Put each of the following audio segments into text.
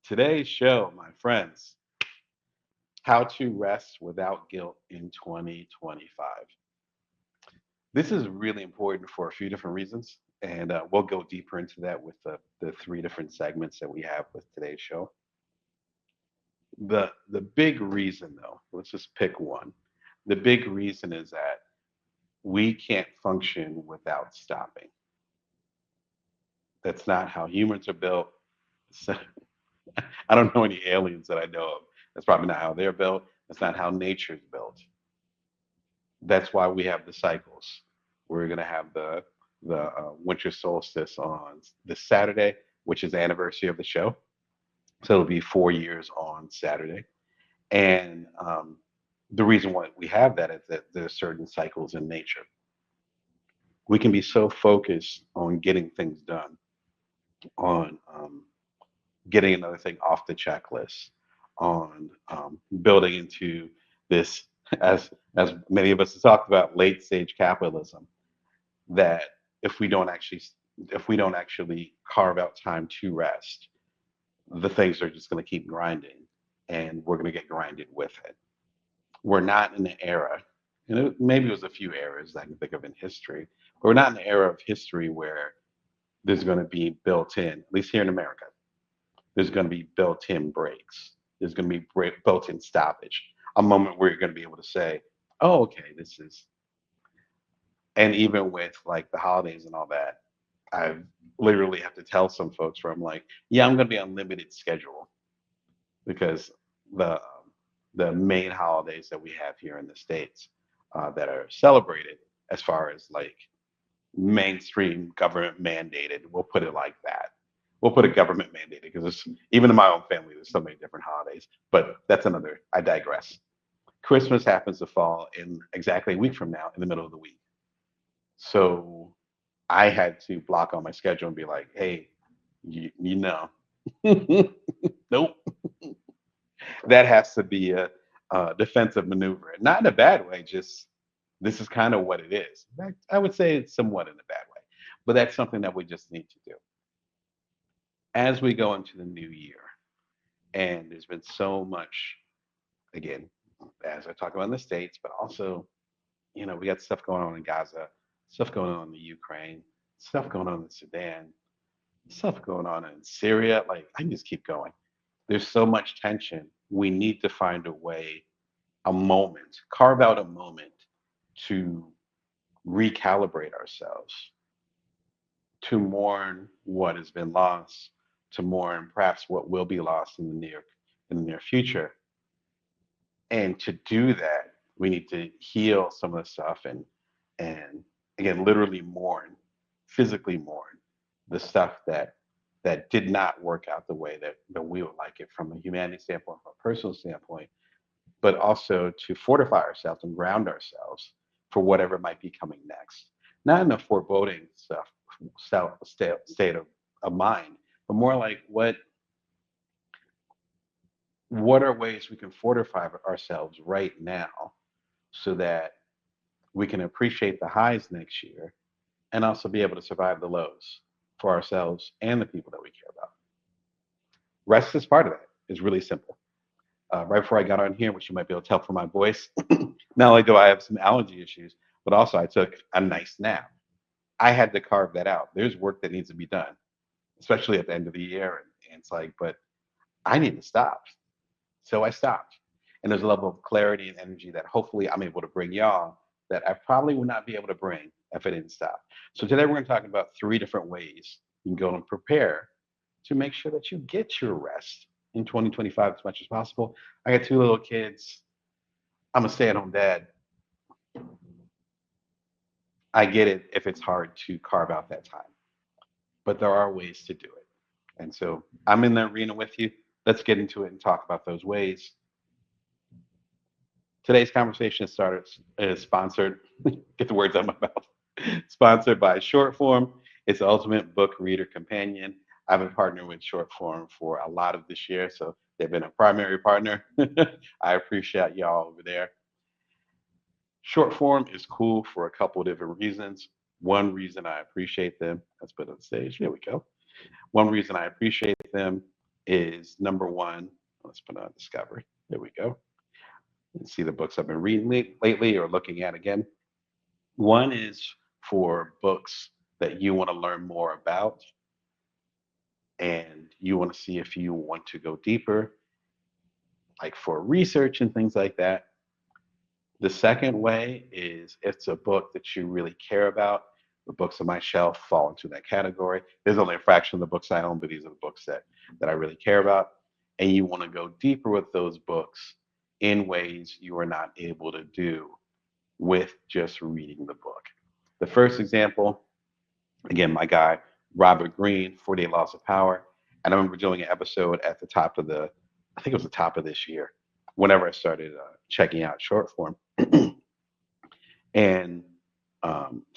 Today's show, my friends, how to rest without guilt in 2025. This is really important for a few different reasons, and we'll go deeper into that with the three different segments that we have with today's show. The big reason, though, let's just pick one. The big reason is that we can't function without stopping. That's not how humans are built. So, I don't know any aliens that I know of. That's probably not how they're built. That's not how nature's built. That's why we have the cycles. We're going to have the winter solstice on this Saturday, which is the anniversary of the show. So it'll be 4 years on Saturday. And the reason why we have that is that there are certain cycles in nature. We can be so focused on getting things done, on getting another thing off the checklist, on building into this, as many of us have talked about, late stage capitalism, that if we don't actually if we don't actually carve out time to rest, the things are just going to keep grinding, and we're going to get grinded with it. We're not in an era, and maybe it was a few eras I can think of in history, but we're not in an era of history where there's going to be built in, at least here in America, there's going to be built-in breaks. There's going to be built-in stoppage. A moment where you're going to be able to say, "Oh, okay, this is." And even with like the holidays and all that, I literally have to tell some folks where I'm like, "Yeah, I'm going to be on limited schedule because the the main holidays that we have here in the states that are celebrated, as far as like mainstream government mandated, we'll put it like that. We'll put it government mandated because even in my own family, there's so many different holidays. But that's another. I digress. Christmas happens to fall in exactly a week from now, in the middle of the week. So I had to block on my schedule and be like, "Hey, you know, nope, that has to be a defensive maneuver, not in a bad way. Just this is kind of what it is. In fact, I would say it's somewhat in a bad way, but that's something that we just need to do as we go into the new year. And there's been so much, again, as I talk about in the States, but also, we got stuff going on in Gaza, stuff going on in the Ukraine, stuff going on in Sudan, stuff going on in Syria. Like, I can just keep going. There's so much tension. We need to find a way, a moment, carve out a moment to recalibrate ourselves, to mourn what has been lost, to mourn perhaps what will be lost in the near future. And to do that, we need to heal some of the stuff and again literally mourn, physically mourn the stuff that did not work out the way that we would like it from a humanity standpoint, from a personal standpoint, but also to fortify ourselves and ground ourselves for whatever might be coming next. Not in a foreboding state of mind, but more like what are ways we can fortify ourselves right now so that we can appreciate the highs next year and also be able to survive the lows for ourselves and the people that we care about. Rest is part of that. It's really simple. Right before I got on here, which you might be able to tell from my voice, not only do I have some allergy issues, but also I took a nice nap. I had to carve that out. There's work that needs to be done, especially at the end of the year. And it's like, but I need to stop. So I stopped. And there's a level of clarity and energy that hopefully I'm able to bring y'all that I probably would not be able to bring if I didn't stop. So today we're going to talk about three different ways you can go and prepare to make sure that you get your rest in 2025 as much as possible. I got two little kids. I'm a stay-at-home dad. I get it if it's hard to carve out that time, but there are ways to do it. And so I'm in the arena with you. Let's get into it and talk about those ways. Today's conversation is sponsored, get the words out of my mouth, sponsored by Short Form. It's the ultimate book reader companion. I've been partnering with Short Form for a lot of this year, so they've been a primary partner. I appreciate y'all over there. Short form is cool for a couple of different reasons. One reason I appreciate them, let's put it on stage, here we go. One reason I appreciate them is number one. Let's put on Discovery. There we go. And see the books I've been reading lately or looking at again. One is for books that you want to learn more about and you want to see if you want to go deeper, like for research and things like that. The second way is it's a book that you really care about. The books on my shelf fall into that category. There's only a fraction of the books I own, but these are the books that I really care about. And you want to go deeper with those books in ways you are not able to do with just reading the book. The first example, again, my guy, Robert Greene, 48 Laws of Power. And I remember doing an episode at the top of I think it was the top of this year, whenever I started checking out short form. And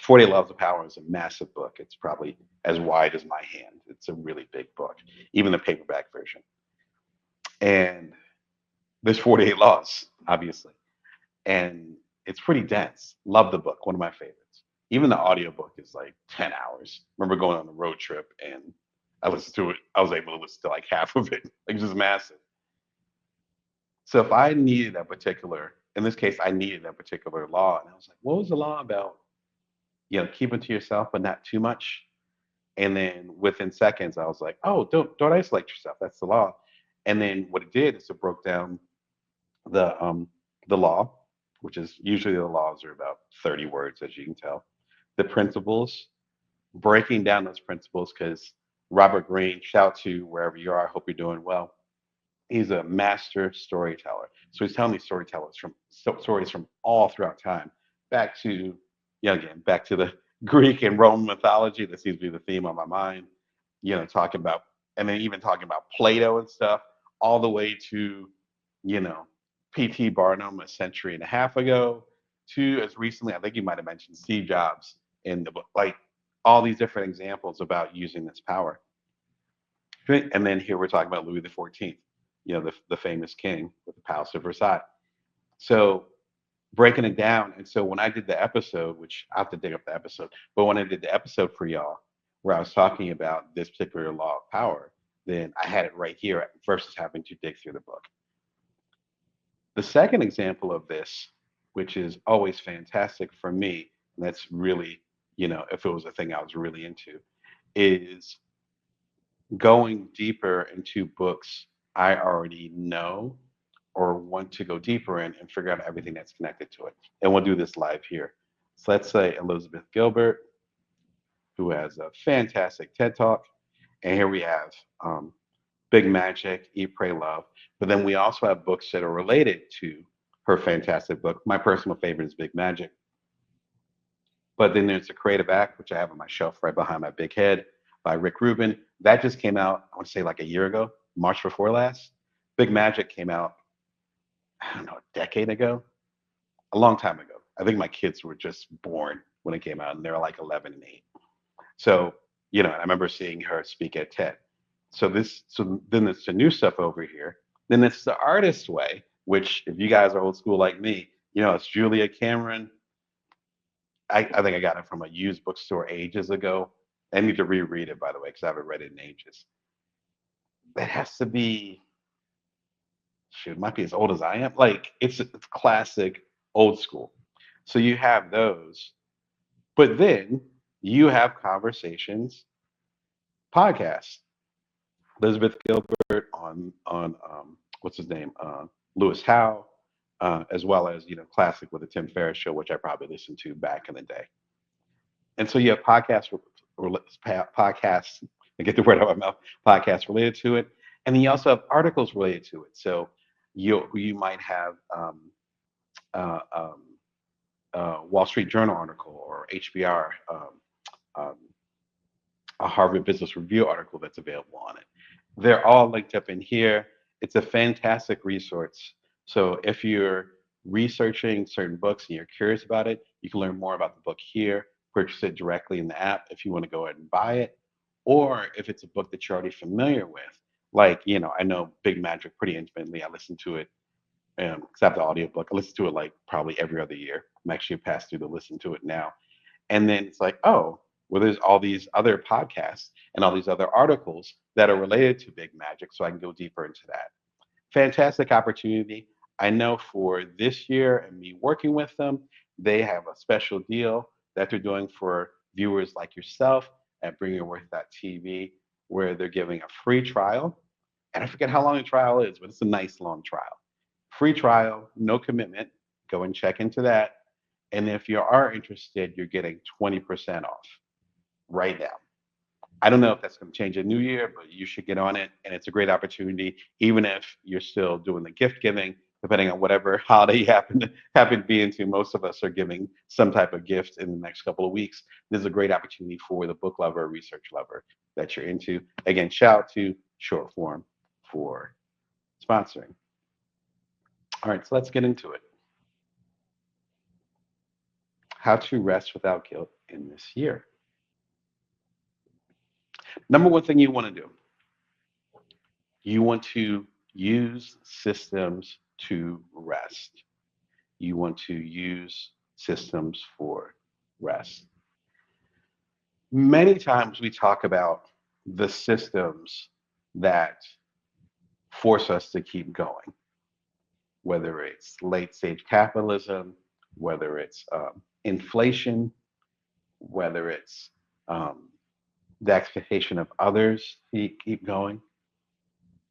48 Laws of Power is a massive book. It's probably as wide as my hand. It's a really big book, even the paperback version. And there's 48 laws, obviously. And it's pretty dense. Love the book, one of my favorites. Even the audiobook is like 10 hours. Remember going on a road trip and I listened to it. I was able to listen to like half of it. Like it's just massive. So if I needed that particular, in this case, I needed that particular law. And I was like, what was the law about? Keep it to yourself, but not too much. And then within seconds, I was like, oh, don't isolate yourself. That's the law. And then what it did is it broke down the law, which is usually the laws are about 30 words, as you can tell. The principles, breaking down those principles, because Robert Greene, shout to wherever you are. I hope you're doing well. He's a master storyteller. So he's telling me stories from all throughout time, back to again, back to the Greek and Roman mythology. That seems to be the theme on my mind. Talking about and then even talking about Plato and stuff, all the way to you know P.T. Barnum a century and a half ago, to as recently I think you might have mentioned Steve Jobs in the book, like all these different examples about using this power. And then here we're talking about Louis the 14th, the famous king with the Palace of Versailles. So breaking it down. And so when I did the episode, which I have to dig up the episode, but when I did the episode for y'all, where I was talking about this particular law of power, then I had it right here versus having to dig through the book. The second example of this, which is always fantastic for me, and that's really, if it was a thing I was really into, is going deeper into books I already know or want to go deeper in and figure out everything that's connected to it. And we'll do this live here. So let's say Elizabeth Gilbert, who has a fantastic TED Talk. And here we have Big Magic, Eat, Pray, Love. But then we also have books that are related to her fantastic book. My personal favorite is Big Magic. But then there's The Creative Act, which I have on my shelf right behind my big head by Rick Rubin. That just came out, I want to say like a year ago, March before last. Big Magic came out, I don't know, a decade ago, a long time ago. I think my kids were just born when it came out, and they were like 11 and 8. So, I remember seeing her speak at TED. So then there's the new stuff over here. Then it's the artist way, which if you guys are old school like me, it's Julia Cameron. I think I got it from a used bookstore ages ago. I need to reread it, by the way, because I haven't read it in ages. That has to be, shoot, it might be as old as I am. Like it's classic, old school. So you have those, but then you have conversations, podcasts. Elizabeth Gilbert on what's his name, Lewis Howe, as well as classic with the Tim Ferriss show, which I probably listened to back in the day. And so you have podcasts. I get the word out of my mouth. Podcasts related to it, and then you also have articles related to it. So you might have uh, um, Wall Street Journal article or HBR, um, a Harvard Business Review article that's available on it. They're all linked up in here. It's a fantastic resource. So if you're researching certain books and you're curious about it, you can learn more about the book here, purchase it directly in the app if you want to go ahead and buy it. Or if it's a book that you're already familiar with, like, I know Big Magic pretty intimately. I listen to it, except the audiobook. I listen to it like probably every other year. I'm actually past due to listen to it now. And then it's like, oh, Well, there's all these other podcasts and all these other articles that are related to big magic, so I can go deeper into that. Fantastic opportunity. I know for this year and me working with them, they have a special deal that they're doing for viewers like yourself at bringyourworth.tv, where they're giving a free trial. And I forget how long the trial is, but it's a nice long trial. Free trial, no commitment. Go and check into that. And if you are interested, you're getting 20% off right now. I don't know if that's going to change in New Year, but you should get on it. And it's a great opportunity, even if you're still doing the gift giving, depending on whatever holiday you happen to be into. Most of us are giving some type of gift in the next couple of weeks. This is a great opportunity for the book lover, research lover that you're into. Again, shout out to Short Form for sponsoring. All right, so let's get into it. How to rest without guilt in this year. Number one thing you want to do, you want to use systems to rest. You want to use systems for rest. Many times we talk about the systems that force us to keep going, whether it's late stage capitalism, whether it's inflation, whether it's um, the expectation of others to keep going.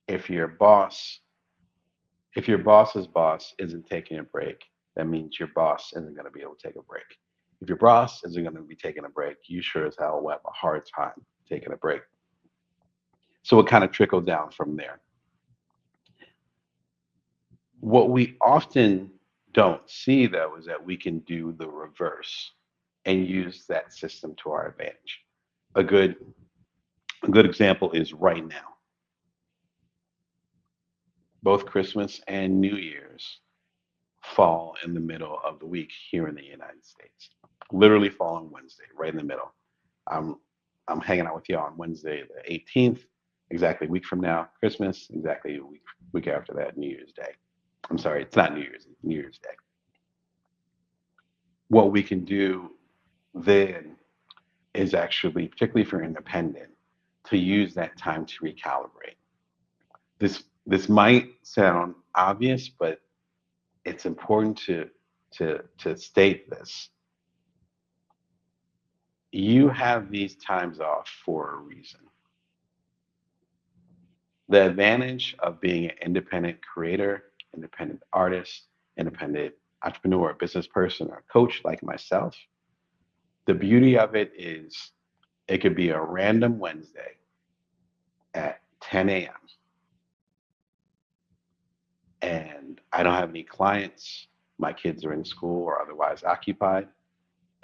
If your boss, if your boss's boss isn't taking a break, that means your boss isn't going to be able to take a break. If your boss isn't going to be taking a break, you sure as hell will have a hard time taking a break. So it kind of trickled down from there. What we often don't see, though, is that we can do the reverse and use that system to our advantage. A good, a good example is right now. Both Christmas and New Year's fall in the middle of the week here in the United States. Literally fall on Wednesday, right in the middle. I'm I'm hanging out with you on Wednesday the 18th, exactly a week from now. Christmas, exactly a week after that, New Year's Day. I'm sorry, it's not New Year's, it's New Year's Day. What we can do then is actually, particularly if you're independent, to use that time to recalibrate. This might sound obvious, but it's important to state this. You have these times off for a reason. The advantage of being an independent creator, independent artist, independent entrepreneur, business person, or coach like myself, the beauty of it is it could be a random Wednesday at 10 a.m. and I don't have any clients, my kids are in school or otherwise occupied,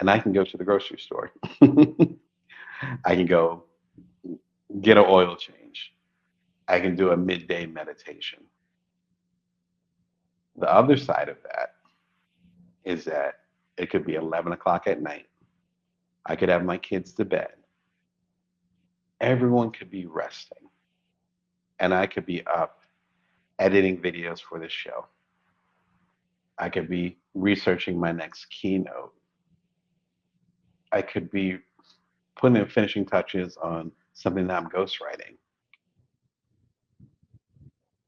and I can go to the grocery store. I can go get an oil change. I can do a midday meditation. The other side of that is that it could be 11 o'clock at night. I could have my kids to bed. Everyone could be resting, and I could be up editing videos for this show. I could be researching my next keynote. I could be putting the finishing touches on something that I'm ghostwriting.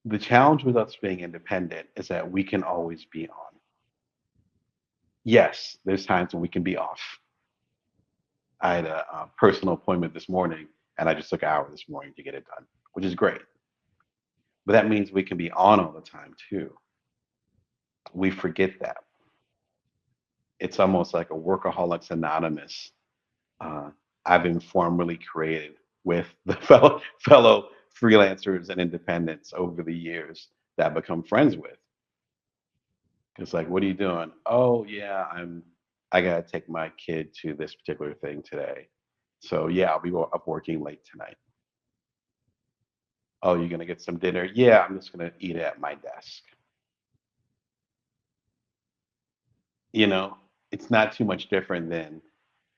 The challenge with us being independent is that we can always be on. Yes, there's times when we can be off. I had a personal appointment this morning, and I just took an hour this morning to get it done, which is great. But that means we can be on all the time too. We forget that. It's almost like a Workaholics Anonymous. Uh, I've been formally created with the fellow freelancers and independents over the years that I've become friends with. It's like, what are you doing? Oh yeah, I gotta take my kid to this particular thing today. So yeah, I'll be up working late tonight. Oh, you're gonna get some dinner? Yeah, I'm just gonna eat at my desk. You know, it's not too much different than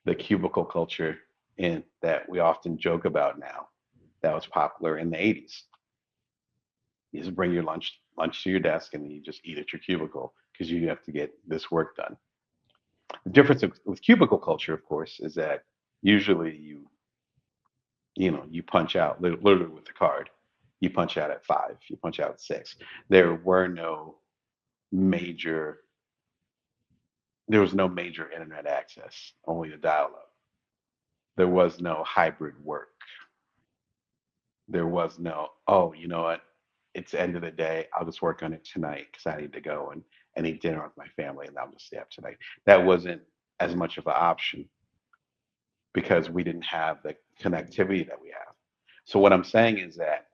the cubicle culture in that we often joke about now. That was popular in the 80s. You just bring your lunch to your desk and you just eat at your cubicle because you have to get this work done. The difference with cubicle culture, of course, is that Usually you punch out literally with the card. You punch out at 5, you punch out at 6. There were no major there was no major internet access, only a dial-up. There was no hybrid work. There was no, oh, you know what? It's the end of the day. I'll just work on it tonight because I need to go and eat dinner with my family and I'll just stay up tonight. That wasn't as much of an option because we didn't have the connectivity that we have. So what I'm saying is that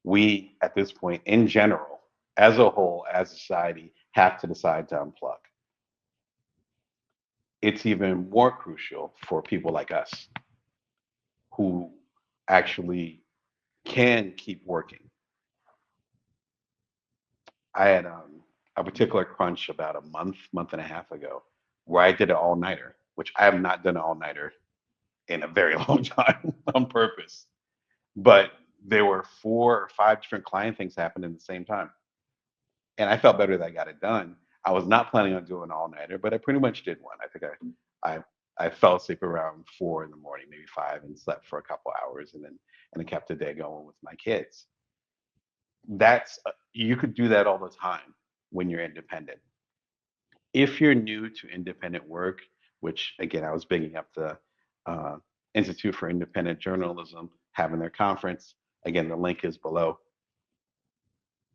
we, at this point, in general, as a whole, as a society, have to decide to unplug. It's even more crucial for people like us who actually can keep working. I had a particular crunch about a month and a half ago, where I did an all nighter, which I have not done an all nighter in a very long time on purpose. But there were 4 or 5 different client things happening at the same time. And I felt better that I got it done. I was not planning on doing an all nighter, but I pretty much did one. I think I I fell asleep around 4 in the morning, maybe 5, and slept for a couple hours, and then kept the day going with my kids. That's you could do that all the time when you're independent. If you're new to independent work, which again I was bigging up the uh, Institute for Independent Journalism having their conference. Again, the link is below.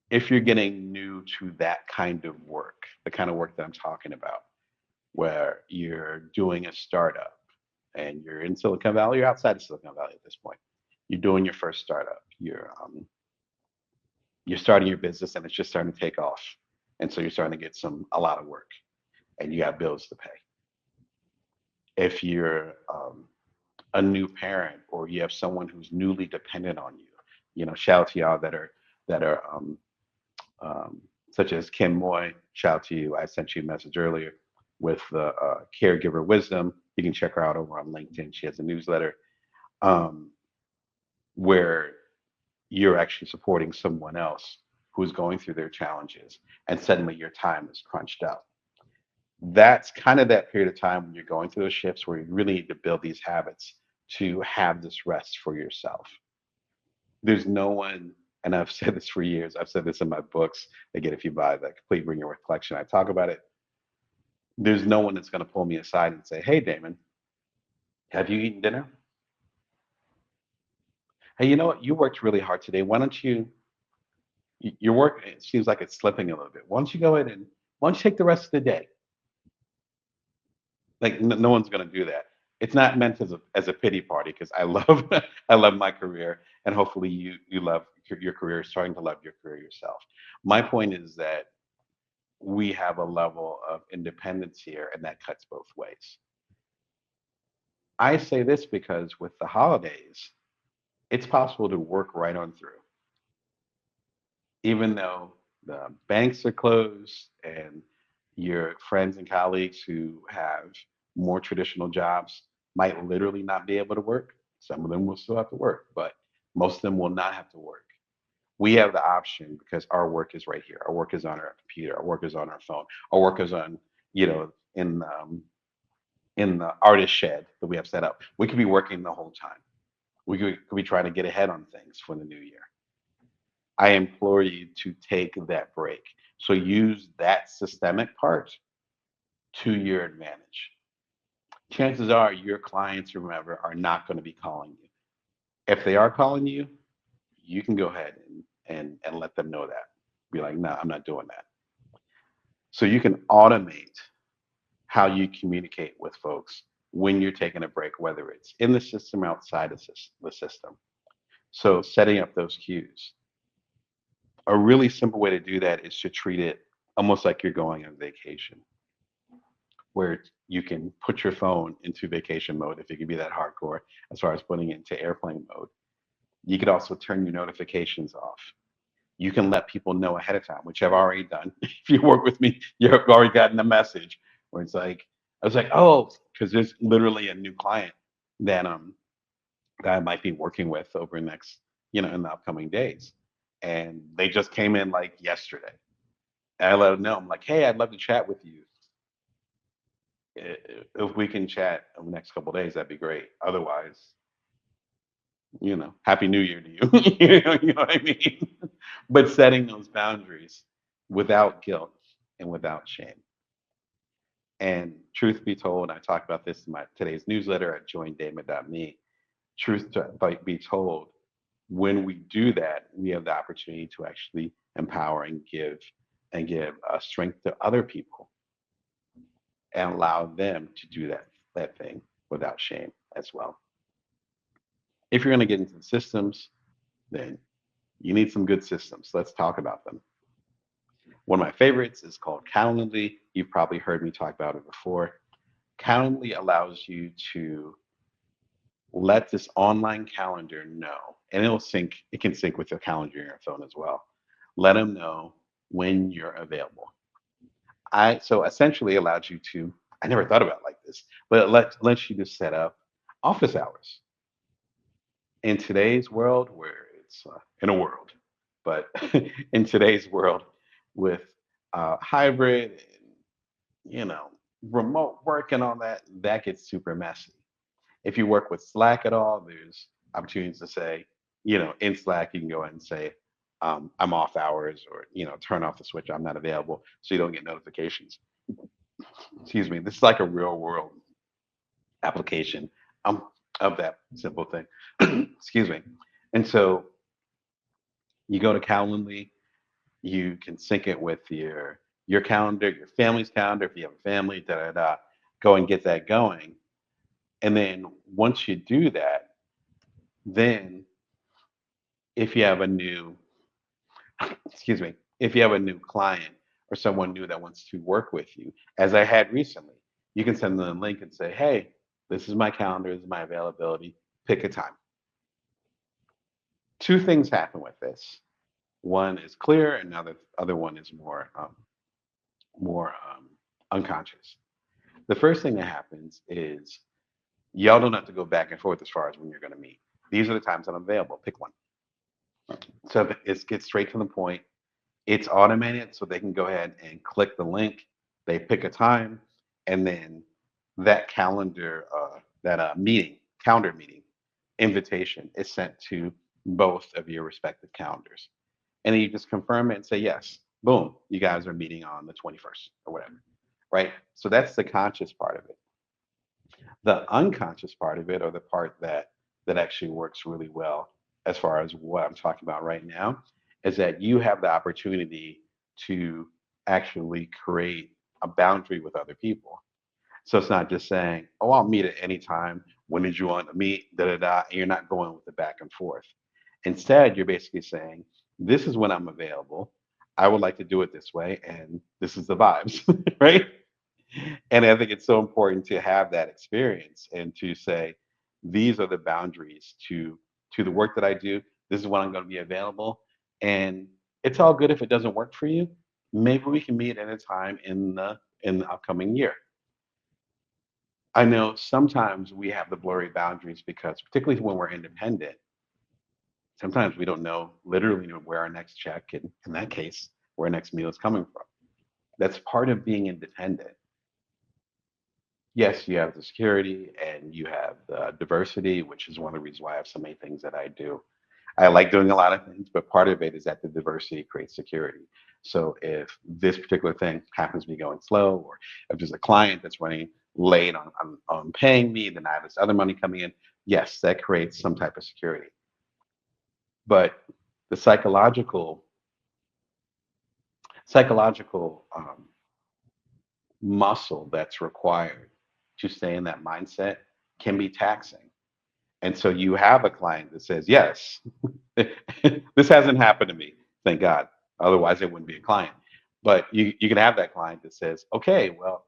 If you're getting new to that kind of work, the kind of work that I'm talking about, where you're doing a startup and you're in Silicon Valley, you're outside of Silicon Valley at this point. You're doing your first startup. You're starting your business and it's just starting to take off, and so you're starting to get a lot of work, and you got bills to pay. If you're a new parent or you have someone who's newly dependent on you, shout out to y'all that are such as Kim Moy. Shout out to you. I sent you a message earlier with the caregiver wisdom. You can check her out over on LinkedIn. She has a newsletter um, where you're actually supporting someone else who's going through their challenges, and suddenly your time is crunched up. That's kind of that period of time when you're going through those shifts where you really need to build these habits to have this rest for yourself. There's no one, and I've said this for years, I've said this in my books. Again, if you buy the Complete Bring Your Worth collection, I talk about it. There's no one that's going to pull me aside and say, hey, Damon, have you eaten dinner? Hey, you know what? You worked really hard today. Why don't your work, it seems like it's slipping a little bit. Why don't you go ahead and why don't you take the rest of the day? Like no one's going to do that. It's not meant as a pity party because I love I love my career, and hopefully you love your career, starting to love your career yourself. My point is that we have a level of independence here, and that cuts both ways. I say this because with the holidays, it's possible to work right on through, even though the banks are closed and your friends and colleagues who have more traditional jobs might literally not be able to work. Some of them will still have to work, but most of them will not have to work. We have the option because our work is right here. Our work is on our computer. Our work is on our phone. Our work is on, in the artist shed that we have set up. We could be working the whole time. We could be trying to get ahead on things for the new year. I implore you to take that break. So use that systemic part to your advantage. Chances are your clients, remember, are not going to be calling you. If they are calling you, you can go ahead and let them know that. Be like, no, I'm not doing that. So you can automate how you communicate with folks when you're taking a break, whether it's in the system or outside of the system. So setting up those cues. A really simple way to do that is to treat it almost like you're going on vacation, where you can put your phone into vacation mode if you can be that hardcore as far as putting it into airplane mode. You could also turn your notifications off. You can let people know ahead of time, which I've already done. If you work with me, you've already gotten a message where it's like, I was like, oh, because there's literally a new client that that I might be working with over the next, in the upcoming days. And they just came in like yesterday. And I let them know, I'm like, hey, I'd love to chat with you If we can chat in the next couple of days, that'd be great. Otherwise, Happy New Year to you. You know what I mean? But setting those boundaries without guilt and without shame. And truth be told, I talk about this in my today's newsletter at joindamon.me. Truth to be told, when we do that, we have the opportunity to actually empower and give strength to other people and allow them to do that thing without shame as well. If you're going to get into the systems, then you need some good systems. Let's talk about them. One of my favorites is called Calendly. You've probably heard me talk about it before. Calendly allows you to let this online calendar know, and it can sync with your calendar in your phone as well. Let them know when you're available. I so essentially allows you to, I never thought about it like this, but lets you to set up office hours. In today's world, where it's in a world, but in today's world with hybrid and remote work and all that, that gets super messy. If you work with Slack at all, there's opportunities to say, in Slack, you can go ahead and say, I'm off hours, or, turn off the switch, I'm not available, so you don't get notifications. Excuse me. This is like a real world application um, of that simple thing. Excuse me. And so you go to Calendly, you can sync it with your calendar, your family's calendar, if you have a family, da da da. Go and get that going. And then once you do that, then if you have a new, excuse me, if you have a new client or someone new that wants to work with you, as I had recently, you can send them a link and say, hey, this is my calendar, this is my availability, pick a time. Two things happen with this. One is clear, and other one is more unconscious. The first thing that happens is y'all don't have to go back and forth as far as when you're going to meet. These are the times that I'm available. Pick one. So it gets straight to the point. It's automated, so they can go ahead and click the link. They pick a time, and then that calendar meeting invitation is sent to both of your respective calendars. And then you just confirm it and say yes. Boom, you guys are meeting on the 21st or whatever, right? So that's the conscious part of it. The unconscious part of it, or the part that actually works really well as far as what I'm talking about right now, is that you have the opportunity to actually create a boundary with other people. So it's not just saying, "Oh, I'll meet at any time. When did you want to meet?" Da da da. And you're not going with the back and forth. Instead, you're basically saying, "This is when I'm available. I would like to do it this way, and this is the vibes," right? And I think it's so important to have that experience and to say, these are the boundaries to the work that I do. This is when I'm going to be available. And it's all good if it doesn't work for you. Maybe we can meet at a time in the upcoming year. I know sometimes we have the blurry boundaries because particularly when we're independent, sometimes we don't know literally where our next check and in that case where our next meal is coming from. That's part of being independent. Yes, you have the security and you have the diversity, which is one of the reasons why I have so many things that I do. I like doing a lot of things, but part of it is that the diversity creates security. So if this particular thing happens to be going slow, or if there's a client that's running late on paying me, then I have this other money coming in. Yes, that creates some type of security. But the psychological muscle that's required to stay in that mindset can be taxing. And so you have a client that says, yes, this hasn't happened to me, thank God. Otherwise, it wouldn't be a client. But you can have that client that says, okay, well,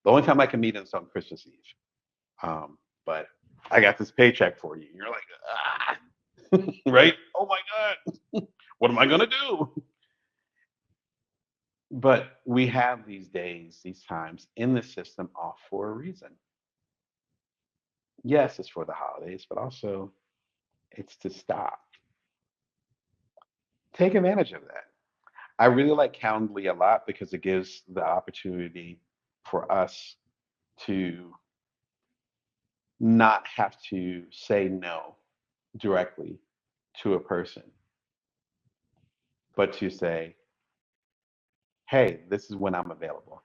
the only time I can meet is on Christmas Eve. But I got this paycheck for you. And you're like, right? Oh my God, what am I going to do? But we have these days, these times in the system off for a reason. Yes, it's for the holidays, but also it's to stop. Take advantage of that. I really like Calendly a lot because it gives the opportunity for us to not have to say no directly to a person, but to say, hey, this is when I'm available.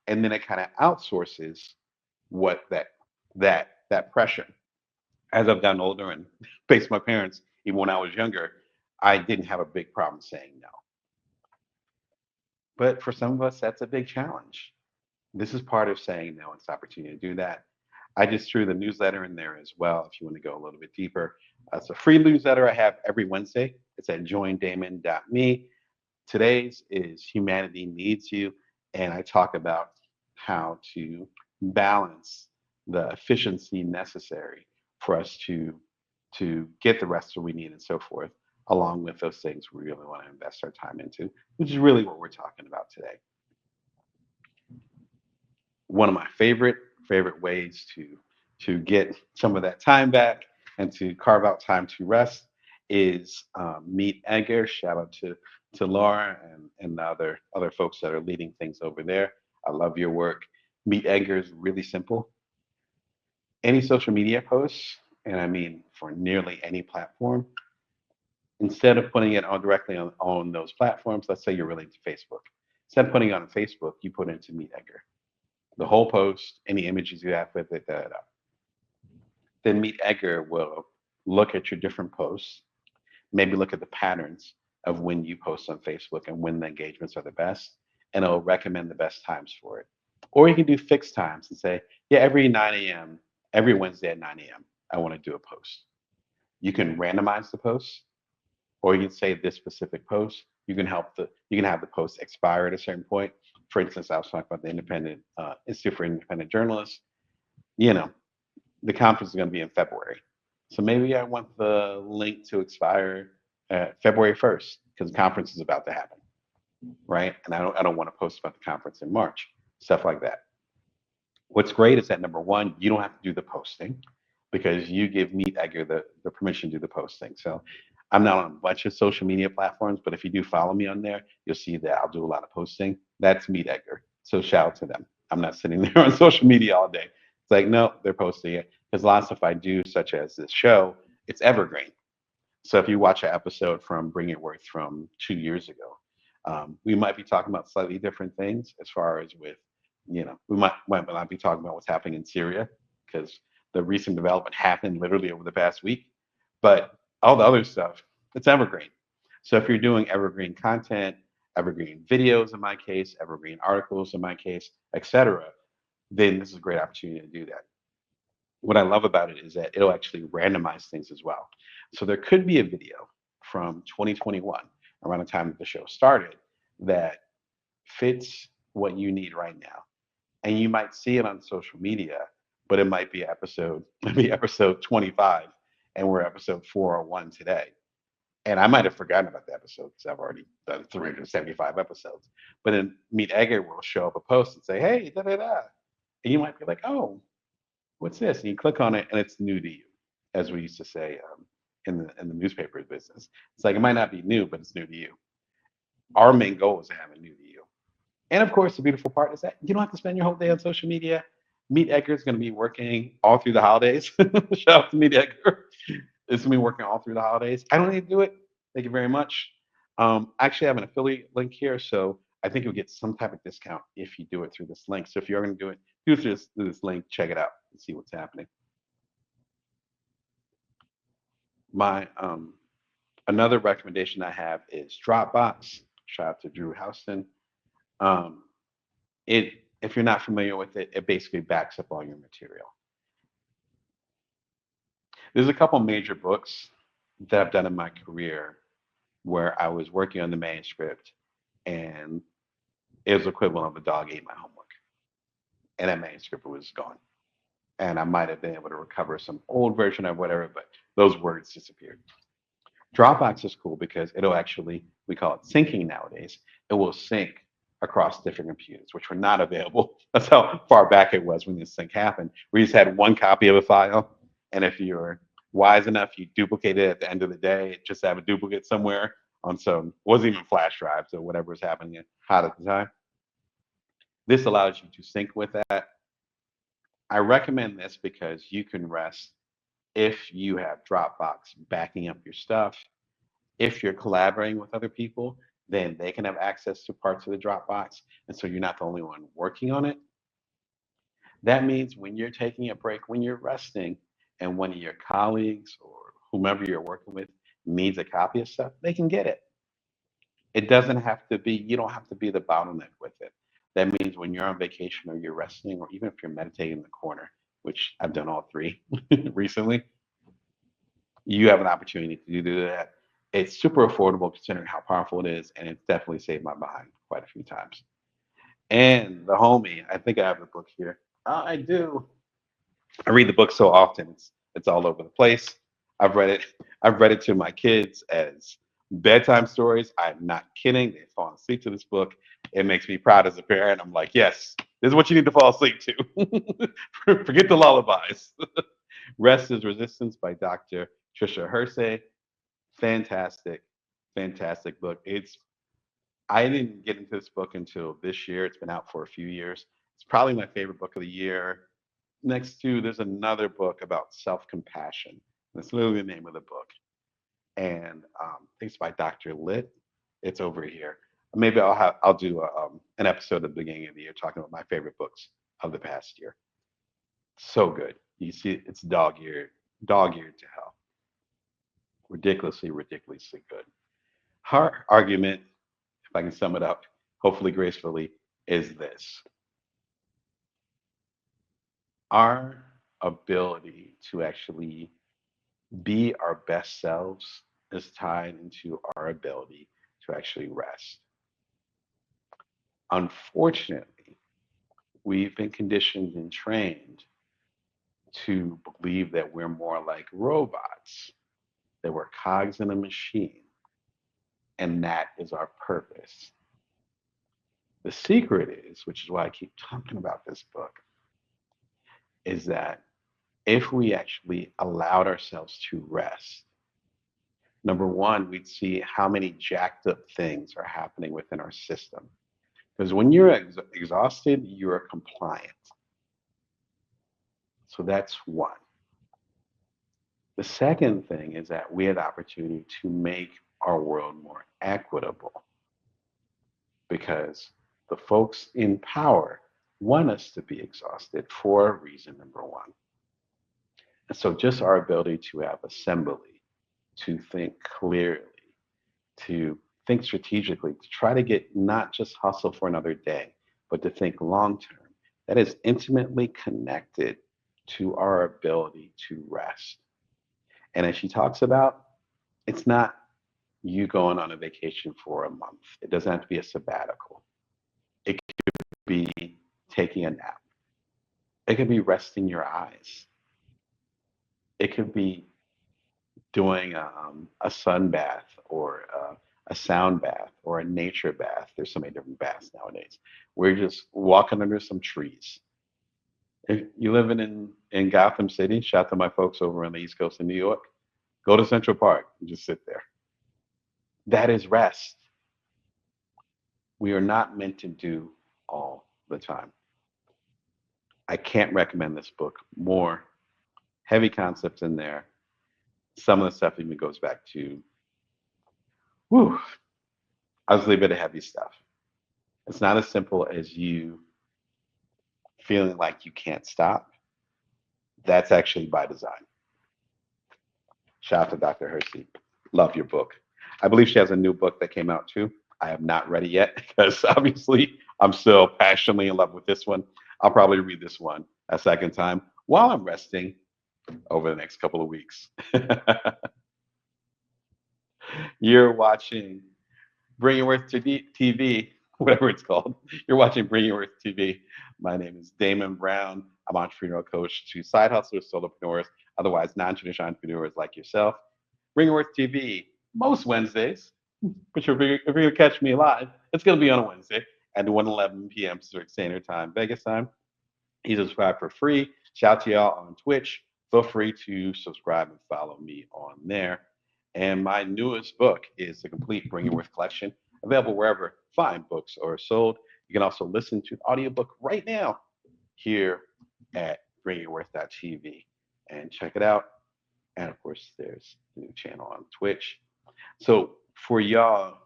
And then it kind of outsources what that pressure. As I've gotten older and faced my parents, even when I was younger, I didn't have a big problem saying no. But for some of us, that's a big challenge. This is part of saying no. It's the opportunity to do that. I just threw the newsletter in there as well if you want to go a little bit deeper. It's a free newsletter I have every Wednesday. It's at joindamon.me. Today's is Humanity Needs You, and I talk about how to balance the efficiency necessary for us to get the rest that we need and so forth, along with those things we really want to invest our time into, which is really what we're talking about today. One of my favorite ways to get some of that time back and to carve out time to rest is Meet Edgar. Shout out to Laura and the other folks that are leading things over there. I love your work. Meet Edgar is really simple. Any social media posts, and I mean for nearly any platform, instead of putting it on directly on those platforms, let's say you're related to Facebook. Instead of putting it on Facebook, you put it into Meet Edgar. The whole post, any images you have with it, then Meet Edgar will look at your different posts, maybe look at the patterns of when you post on Facebook and when the engagements are the best, and it'll recommend the best times for it. Or you can do fixed times and say, yeah, every 9 a.m., every Wednesday at 9 a.m., I want to do a post. You can randomize the posts, or you can say this specific post. You can have the post expire at a certain point. For instance, I was talking about the Independent Institute for Independent Journalists. You know, the conference is going to be in February, so maybe I want the link to expire February 1st because the conference is about to happen, right? And I don't want to post about the conference in March, stuff like that. What's great is that number one, you don't have to do the posting because you give Meet Edgar the permission to do the posting. So I'm not on a bunch of social media platforms, but if you do follow me on there, you'll see that I'll do a lot of posting. That's Meet Edgar. So shout out to them. I'm not sitting there on social media all day. It's like, no, they're posting it. Because a lot of stuff I do, such as this show, it's evergreen. So if you watch an episode from Bring It Worth from 2 years ago, we might be talking about slightly different things as far as with, we might not be talking about what's happening in Syria because the recent development happened literally over the past week. But all the other stuff, it's evergreen. So if you're doing evergreen content, evergreen videos in my case, evergreen articles in my case, etc., then this is a great opportunity to do that. What I love about it is that it'll actually randomize things as well. So there could be a video from 2021, around the time that the show started, that fits what you need right now. And you might see it on social media, but it might be episode 25, and we're episode 401 today. And I might have forgotten about the episode because I've already done 375 episodes. But then Meet Edgar will show up a post and say, hey, da da da. And you might be like, oh, what's this? And you click on it and it's new to you, as we used to say in the newspaper business. It's like it might not be new, but it's new to you. Our main goal is to have it new to you. And of course, the beautiful part is that you don't have to spend your whole day on social media. Meet Edgar is going to be working all through the holidays. Shout out to Meet Edgar. It's going to be working all through the holidays. I don't need to do it. Thank you very much. Actually, I have an affiliate link here, so I think you'll get some type of discount if you do it through this link. So if you're going to do it, do it through this link. Check it out and see what's happening. My another recommendation I have is Dropbox. Shout out to Drew Houston. Um, it if you're not familiar with it, it basically backs up all your material. There's a couple major books that I've done in my career where I was working on the manuscript and it was equivalent of a dog ate my homework and that manuscript was gone. And I might have been able to recover some old version or whatever, but those words disappeared. Dropbox is cool because it'll actually, we call it syncing nowadays. It will sync across different computers, which were not available. That's how far back it was when this sync happened. We just had one copy of a file. And if you're wise enough, you duplicate it at the end of the day, just have a duplicate somewhere on some, wasn't even flash drives or whatever was happening hot at the time. This allows you to sync with that I recommend this because you can rest if you have Dropbox backing up your stuff. If you're collaborating with other people, then they can have access to parts of the Dropbox. And so you're not the only one working on it. That means when you're taking a break, when you're resting, and one of your colleagues or whomever you're working with needs a copy of stuff, they can get it. It doesn't have to be, you don't have to be the bottleneck with it. That means when you're on vacation or you're resting, or even if you're meditating in the corner, which I've done all three recently, you have an opportunity to do that. It's super affordable considering how powerful it is, and it's definitely saved my behind quite a few times. And the homie, I think I have the book here. I do. I read the book so often, it's all over the place. I've read it. I've read it to my kids as bedtime stories. I'm not kidding. They fall asleep to this book. It makes me proud as a parent. I'm like, yes, this is what you need to fall asleep to. Forget the lullabies. Rest is Resistance by Dr. Trisha Hersey. Fantastic, fantastic book. I didn't get into this book until this year. It's been out for a few years. It's probably my favorite book of the year. Next to, there's another book about self-compassion. That's literally the name of the book. And I think it's by Dr. Litt. It's over here. Maybe I'll do an episode at the beginning of the year talking about my favorite books of the past year. So good. You see, it's dog-eared to hell. Ridiculously, ridiculously good. Her argument, if I can sum it up, hopefully gracefully, is this: our ability to actually be our best selves is tied into our ability to actually rest. Unfortunately, we've been conditioned and trained to believe that we're more like robots, that we're cogs in a machine, and that is our purpose. The secret is, which is why I keep talking about this book, is that if we actually allowed ourselves to rest, number one, we'd see how many jacked up things are happening within our system. Because when you're exhausted, you're compliant. So that's one. The second thing is that we had the opportunity to make our world more equitable because the folks in power want us to be exhausted for a reason, number one. And so just our ability to have assembly, to think clearly, to think strategically, to try to get not just hustle for another day, but to think long term. That is intimately connected to our ability to rest. And as she talks about, it's not you going on a vacation for a month. It doesn't have to be a sabbatical. It could be taking a nap. It could be resting your eyes. It could be doing a sun bath or a sound bath or a nature bath. There's so many different baths nowadays. We're just walking under some trees. If you live in Gotham City, shout out to my folks over on the East Coast of New York, go to Central Park and just sit there. That is rest. We are not meant to do all the time. I can't recommend this book more. Heavy concepts in there. Some of the stuff even goes back to, whew, I was a little bit of heavy stuff. It's not as simple as you feeling like you can't stop. That's actually by design. Shout out to Dr. Hersey. Love your book. I believe she has a new book that came out too. I have not read it yet because obviously I'm still passionately in love with this one. I'll probably read this one a second time while I'm resting over the next couple of weeks. You're watching Bring Your Worth to TV, whatever it's called. You're watching Bring Your Worth TV. My name is Damon Brown. I'm entrepreneurial coach to side hustlers, solopreneurs, otherwise non-traditional entrepreneurs like yourself. Bring Your Worth TV most Wednesdays, but if you're going to catch me live, it's going to be on a Wednesday at 1:11 p.m. Pacific Standard Time, Vegas time. You subscribe for free. Shout out to y'all on Twitch. Feel free to subscribe and follow me on there. And my newest book is the complete Bring Your Worth collection, available wherever fine books are sold. You can also listen to the audiobook right now here at bringyourworth.tv and check it out. And of course, there's a new channel on Twitch. So for y'all,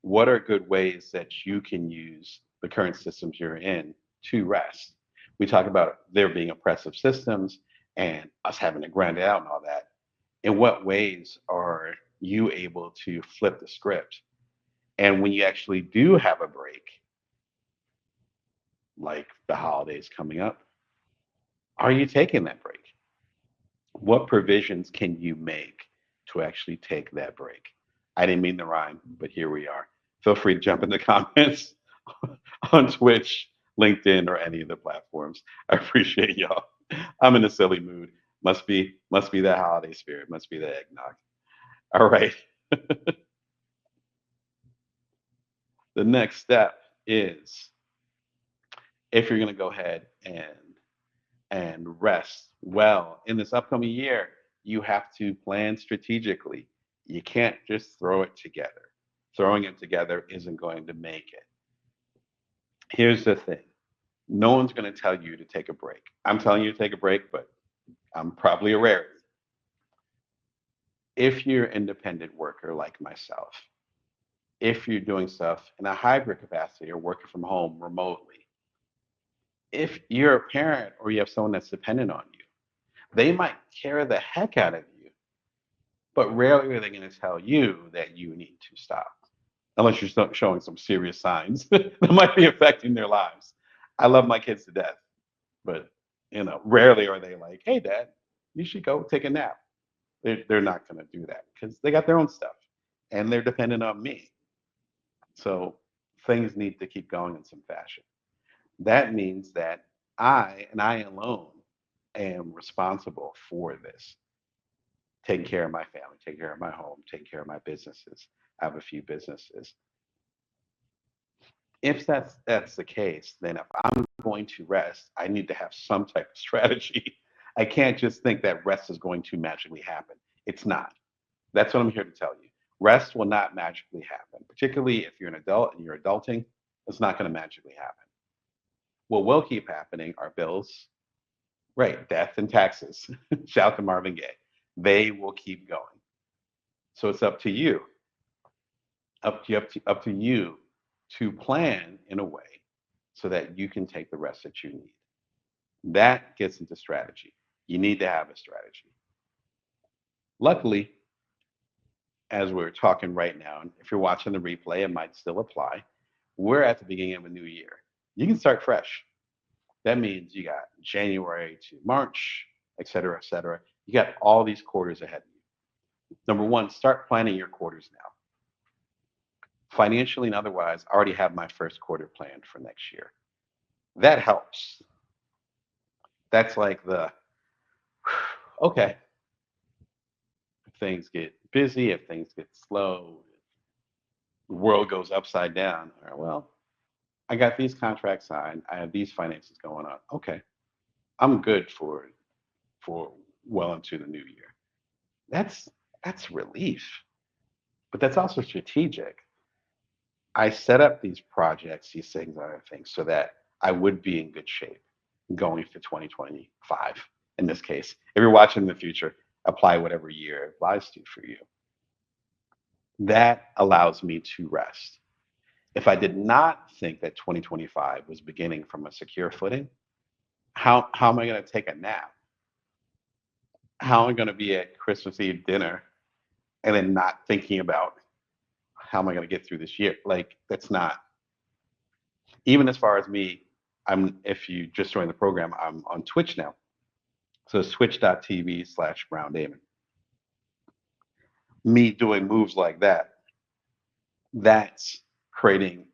what are good ways that you can use the current systems you're in to rest? We talk about there being oppressive systems and us having to grind it out and all that. In what ways are you able to flip the script? And when you actually do have a break, like the holidays coming up, are you taking that break? What provisions can you make to actually take that break? I didn't mean the rhyme, but here we are. Feel free to jump in the comments on Twitch, LinkedIn, or any of the platforms. I appreciate y'all. I'm in a silly mood. Must be that holiday spirit. Must be the eggnog. All right. The next step is if you're going to go ahead and rest well in this upcoming year, you have to plan strategically. You can't just throw it together. Throwing it together isn't going to make it. Here's the thing. No one's going to tell you to take a break. I'm telling you to take a break, but I'm probably a rarity. If you're an independent worker like myself, if you're doing stuff in a hybrid capacity or working from home remotely, if you're a parent or you have someone that's dependent on you, they might care the heck out of you, but rarely are they going to tell you that you need to stop, unless you're showing some serious signs that might be affecting their lives. I love my kids to death, but rarely are they like, "Hey, Dad, you should go take a nap." They're not going to do that because they got their own stuff and they're dependent on me. So things need to keep going in some fashion. That means that I and I alone am responsible for this. Taking care of my family, taking care of my home, taking care of my businesses. I have a few businesses. If that's the case, then if I'm going to rest, I need to have some type of strategy. I can't just think that rest is going to magically happen. It's not. That's what I'm here to tell you. Rest will not magically happen, particularly if you're an adult and you're adulting. It's not going to magically happen. What will keep happening are bills, right? Death and taxes. Shout out to Marvin Gaye. They will keep going. So it's up to you, up to you to plan in a way so that you can take the rest that you need. That gets into strategy. You need to have a strategy. Luckily, as we're talking right now, and if you're watching the replay, it might still apply. We're at the beginning of a new year. You can start fresh. That means you got January to March, et cetera, et cetera. You got all these quarters ahead of you. Number one, start planning your quarters now. Financially and otherwise, I already have my first quarter planned for next year. That helps. That's like okay, if things get busy, if things get slow, if the world goes upside down, all right, well, I got these contracts signed, I have these finances going on. Okay, I'm good for well into the new year. That's that's relief, but that's also strategic. I set up these projects, these things, other things, so that I would be in good shape going for 2025. In this case, if you're watching in the future, apply whatever year it applies to for you. That allows me to rest. If I did not think that 2025 was beginning from a secure footing, how am I going to take a nap? How am I going to be at Christmas Eve dinner and then not thinking about how am I going to get through this year? Like, that's not, even as far as me, if you just joined the program, I'm on Twitch now. So it's twitch.tv/Brown Damon. Me doing moves like that, that's creating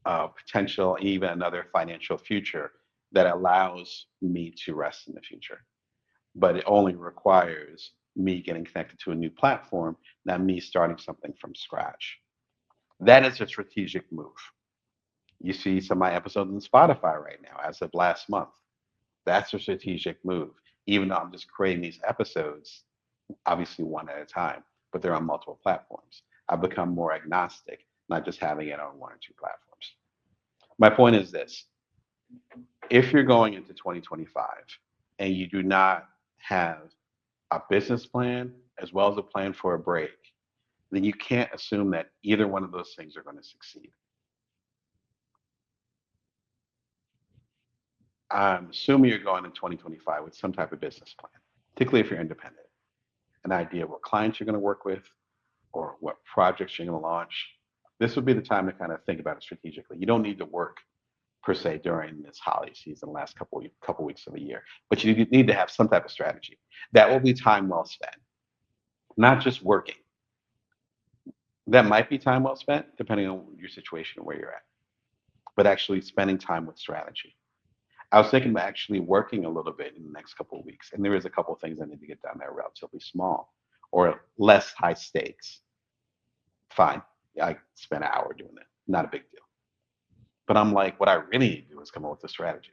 a potential, even another financial future that allows me to rest in the future. But it only requires me getting connected to a new platform, not me starting something from scratch. That is a strategic move. You see some of my episodes on Spotify right now as of last month. That's a strategic move. Even though I'm just creating these episodes, obviously one at a time, but they're on multiple platforms. I've become more agnostic, not just having it on one or two platforms. My point is this: if you're going into 2025, and you do not have a business plan as well as a plan for a break, then you can't assume that either one of those things are going to succeed. I'm assuming you're going in 2025 with some type of business plan, particularly if you're independent, an idea of what clients you're going to work with or what projects you're going to launch. This would be the time to kind of think about it strategically. You don't need to work per se during this holiday season, the last couple weeks of the year, but you need to have some type of strategy. That will be time well spent, not just working. That might be time well spent depending on your situation and where you're at, but actually spending time with strategy. I was thinking about actually working a little bit in the next couple of weeks, and there is a couple of things I need to get done that are relatively small or less high stakes. Fine, I spent an hour doing that, not a big deal. But I'm like, what I really need to do is come up with a strategy.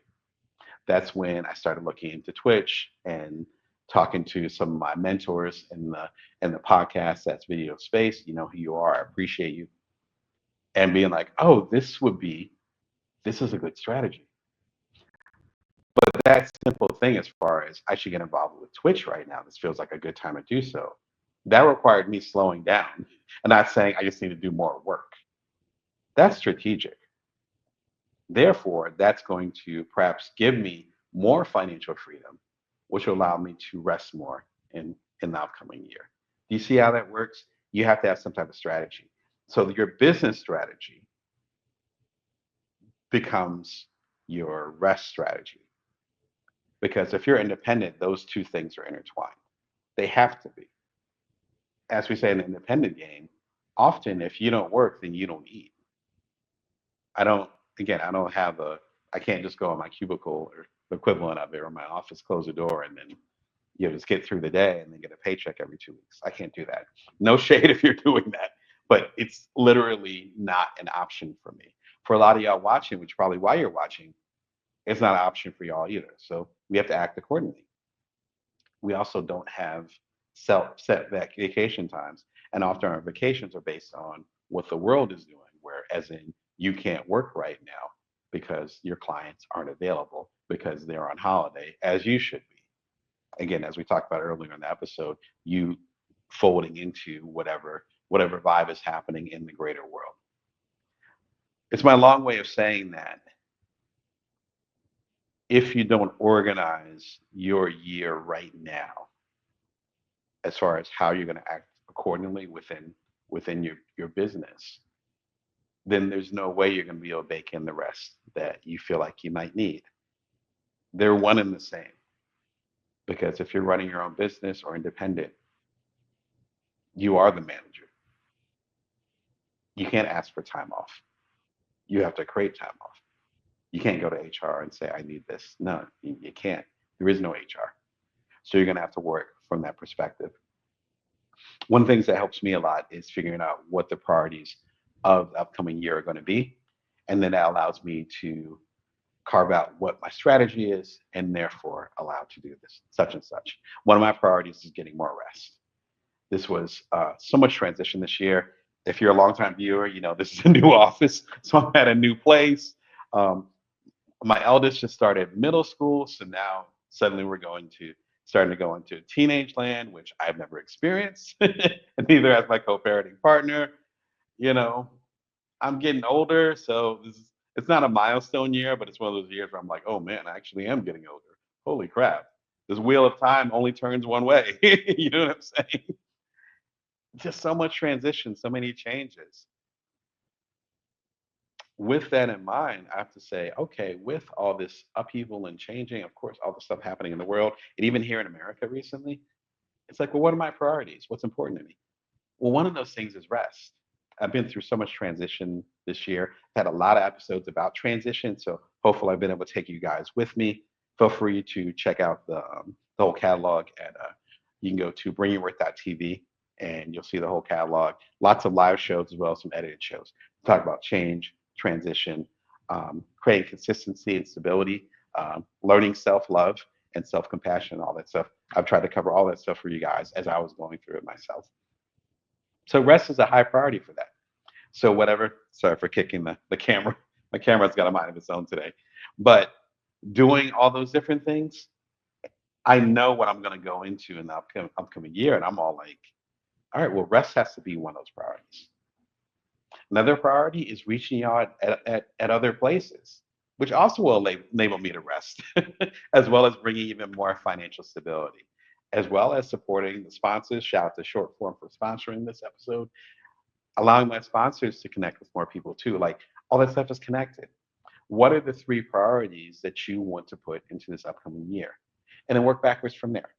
That's when I started looking into Twitch and talking to some of my mentors in the podcast that's video space. You know who you are. I appreciate you. And being like, oh, this is a good strategy. But that simple thing, as far as I should get involved with Twitch right now, this feels like a good time to do so. That required me slowing down and not saying I just need to do more work. That's strategic. Therefore, that's going to perhaps give me more financial freedom, which will allow me to rest more in the upcoming year. Do you see how that works? You have to have some type of strategy. So your business strategy becomes your rest strategy. Because if you're independent, those two things are intertwined. They have to be. As we say in the independent game, often if you don't work, then you don't eat. I don't, again, I don't have a, I can't just go in my cubicle or the equivalent of it or my office, close the door, and then just get through the day and then get a paycheck every 2 weeks. I can't do that. No shade if you're doing that, but it's literally not an option for me. For a lot of y'all watching, which is probably why you're watching, it's not an option for y'all either. So we have to act accordingly. We also don't have set vacation times, and often our vacations are based on what the world is doing. Where, as in, you can't work right now because your clients aren't available because they're on holiday, as you should be. Again, as we talked about earlier in the episode, you folding into whatever vibe is happening in the greater world. It's my long way of saying that if you don't organize your year right now, as far as how you're going to act accordingly within your business, then there's no way you're going to be able to bake in the rest that you feel like you might need. They're one and the same. Because if you're running your own business or independent, you are the manager. You can't ask for time off. You have to create time off. You can't go to HR and say, I need this. No, you can't. There is no HR. So you're going to have to work from that perspective. One of the things that helps me a lot is figuring out what the priorities of the upcoming year are going to be. And then that allows me to carve out what my strategy is and therefore allowed to do this, such and such. One of my priorities is getting more rest. This was so much transition this year. If you're a longtime viewer, you know this is a new office, so I'm at a new place. Um, my eldest just started middle school, so now suddenly we're starting to go into teenage land, which I've never experienced, and neither has my co-parenting partner. You know, I'm getting older, so it's not a milestone year, but it's one of those years where I'm like, oh man, I actually am getting older. Holy crap. This wheel of time only turns one way. You know what I'm saying? Just so much transition, so many changes. With that in mind, I have to say, okay, with all this upheaval and changing, of course, all the stuff happening in the world, and even here in America recently, it's like, well, what are my priorities? What's important to me? Well, one of those things is rest. I've been through so much transition this year. I've had a lot of episodes about transition, so hopefully I've been able to take you guys with me. Feel free to check out the whole catalog at you can go to bringyourworth.tv and you'll see the whole catalog. Lots of live shows as well as some edited shows. Talk about change, transition, creating consistency and stability, learning self-love and self-compassion, all that stuff. I've tried to cover all that stuff for you guys as I was going through it myself. So rest is a high priority for that. So whatever, sorry for kicking the camera. My camera's got a mind of its own today. But doing all those different things, I know what I'm going to go into in the upcoming year, and I'm all like, all right, well, rest has to be one of those priorities. Another priority is reaching out at other places, which also will enable me to rest, as well as bringing even more financial stability, as well as supporting the sponsors. Shout out to Short Form for sponsoring this episode, allowing my sponsors to connect with more people too. Like all that stuff is connected. What are the three priorities that you want to put into this upcoming year? And then work backwards from there.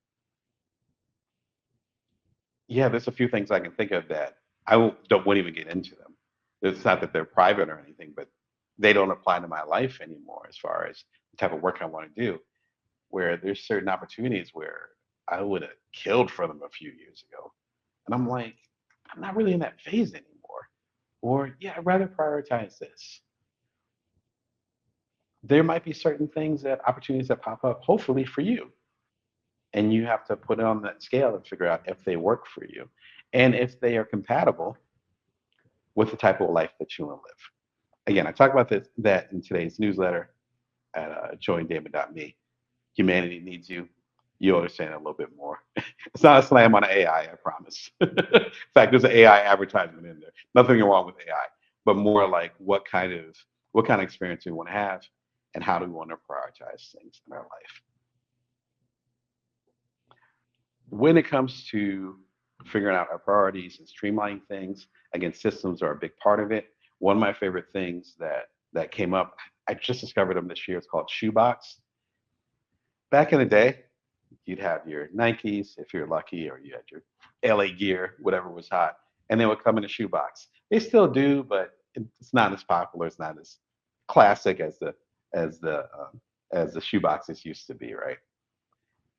Yeah, there's a few things I can think of that won't even get into them. It's not that they're private or anything, but they don't apply to my life anymore as far as the type of work I want to do. Where there's certain opportunities where I would have killed for them a few years ago. And I'm like, I'm not really in that phase anymore. Or, yeah, I'd rather prioritize this. There might be certain things that opportunities that pop up, hopefully for you. And you have to put it on that scale and figure out if they work for you and if they are compatible with the type of life that you want to live. Again, I talk about that in today's newsletter at joindamon.me. Humanity needs you. You'll understand it a little bit more. It's not a slam on AI, I promise. In fact, there's an AI advertisement in there. Nothing wrong with AI, but more like what kind of experience do we want to have, and how do we want to prioritize things in our life. When it comes to figuring out our priorities and streamlining things, again, systems are a big part of it. One of my favorite things that came up, I just discovered them this year. It's called Shoebox. Back in the day, you'd have your Nikes if you're lucky, or you had your LA gear, whatever was hot, and they would come in a shoebox. They still do, but it's not as popular. It's not as classic as the as the shoeboxes used to be, right?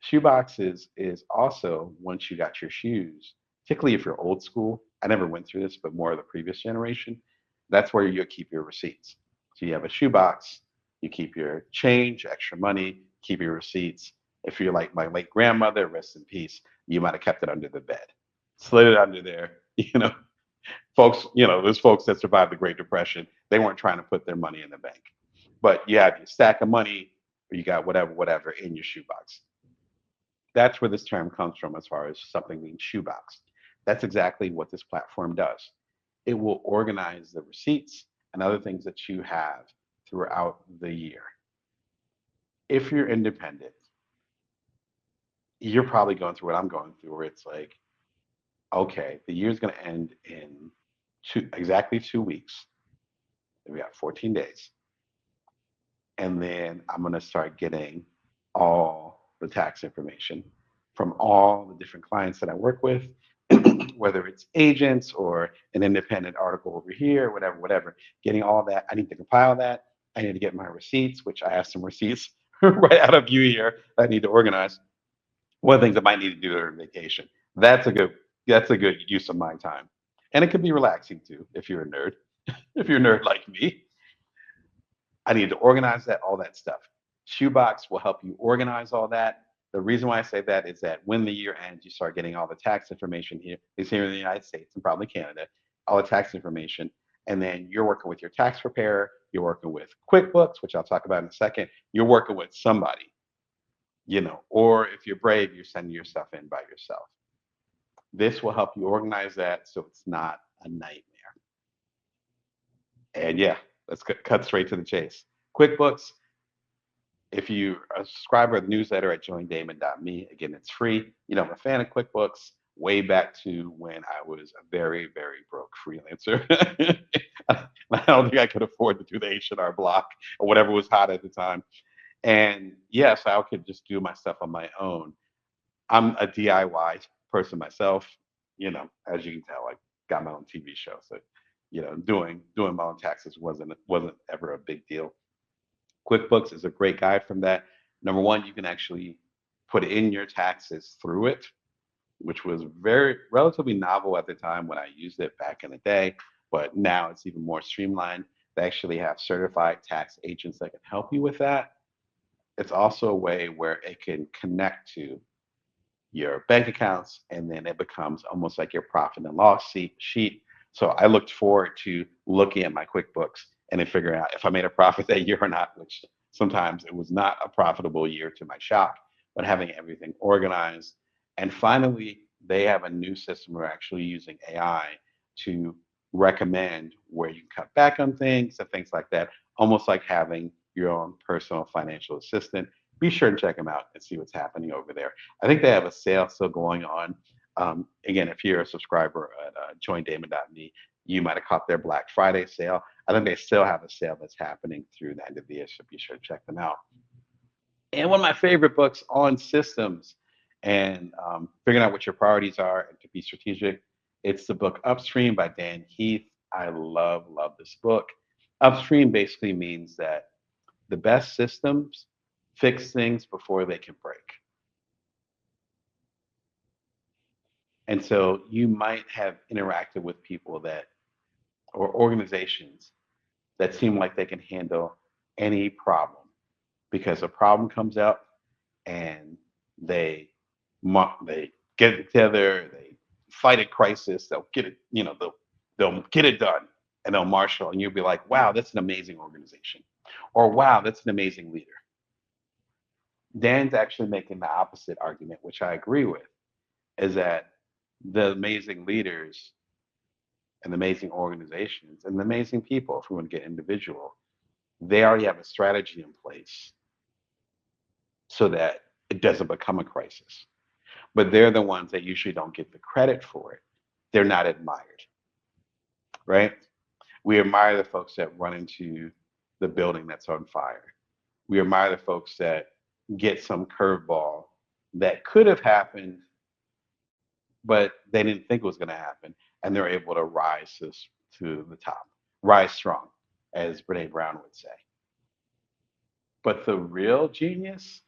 Shoeboxes is also once you got your shoes, particularly if you're old school. I never went through this, but more of the previous generation. That's where you keep your receipts. So you have a shoebox, you keep your change, extra money, keep your receipts. If you're like my late grandmother, rest in peace, you might have kept it under the bed, slid it under there. You know, folks, there's folks that survived the Great Depression. They weren't trying to put their money in the bank, but you have your stack of money, or you got whatever in your shoebox. That's where this term comes from as far as something being shoeboxed. That's exactly what this platform does. It will organize the receipts and other things that you have throughout the year. If you're independent, you're probably going through what I'm going through, where it's like, okay, the year's going to end in exactly 2 weeks. We got 14 days. And then I'm going to start getting all the tax information from all the different clients that I work with, whether it's agents or an independent article over here, whatever. Getting all that, I need to compile that. I need to get my receipts, which I have some receipts right out of you here that I need to organize. One of the things I might need to do during vacation. That's a good that's a good use of my time. And it can be relaxing too if you're a nerd. If you're a nerd like me, I need to organize that, all that stuff. Shoebox will help you organize all that. The reason why I say that is that when the year ends, you start getting all the tax information here, at least here in the United States and probably Canada, all the tax information. And then you're working with your tax preparer, you're working with QuickBooks, which I'll talk about in a second. You're working with somebody, or if you're brave, you're sending your stuff in by yourself. This will help you organize that so it's not a nightmare. And yeah, let's cut straight to the chase. QuickBooks, if you are a subscriber of the newsletter at joindamon.me, again, it's free. I'm a fan of QuickBooks way back to when I was a very, very broke freelancer. I don't think I could afford to do the H&R Block or whatever was hot at the time. And yes, I could just do my stuff on my own. I'm a DIY person myself. As you can tell, I got my own TV show, so doing my own taxes wasn't ever a big deal. QuickBooks is a great guide from that. Number one, you can actually put in your taxes through it, which was very relatively novel at the time when I used it back in the day, but now it's even more streamlined. They actually have certified tax agents that can help you with that. It's also a way where it can connect to your bank accounts, and then it becomes almost like your profit and loss sheet. So I looked forward to looking at my QuickBooks and then figuring out if I made a profit that year or not, which sometimes it was not a profitable year to my shop. but having everything organized. And finally, they have a new system. We're actually using AI to recommend where you can cut back on things and things like that, almost like having your own personal financial assistant. Be sure to check them out and see what's happening over there. I think they have a sale still going on. Again, if you're a subscriber at joindamon.me, you might have caught their Black Friday sale. I think they still have a sale that's happening through the end of the year, so be sure to check them out. And one of my favorite books on systems and figuring out what your priorities are and to be strategic. It's the book Upstream by Dan Heath. I love this book. Upstream basically means that the best systems fix things before they can break. And so you might have interacted with people that, or organizations that seem like they can handle any problem because a problem comes up and they they get it together, they fight a crisis, they'll get it, they'll get it done and they'll marshal and you'll be like, wow, that's an amazing organization. Or wow, that's an amazing leader. Dan's actually making the opposite argument, which I agree with, is that the amazing leaders and the amazing organizations and the amazing people, if we want to get individual, they already have a strategy in place so that it doesn't become a crisis. But they're the ones that usually don't get the credit for it. They're not admired, right? We admire the folks that run into the building that's on fire. We admire the folks that get some curveball that could have happened, but they didn't think it was going to happen, and they're able to rise to the top, rise strong, as Brene Brown would say. But the real genius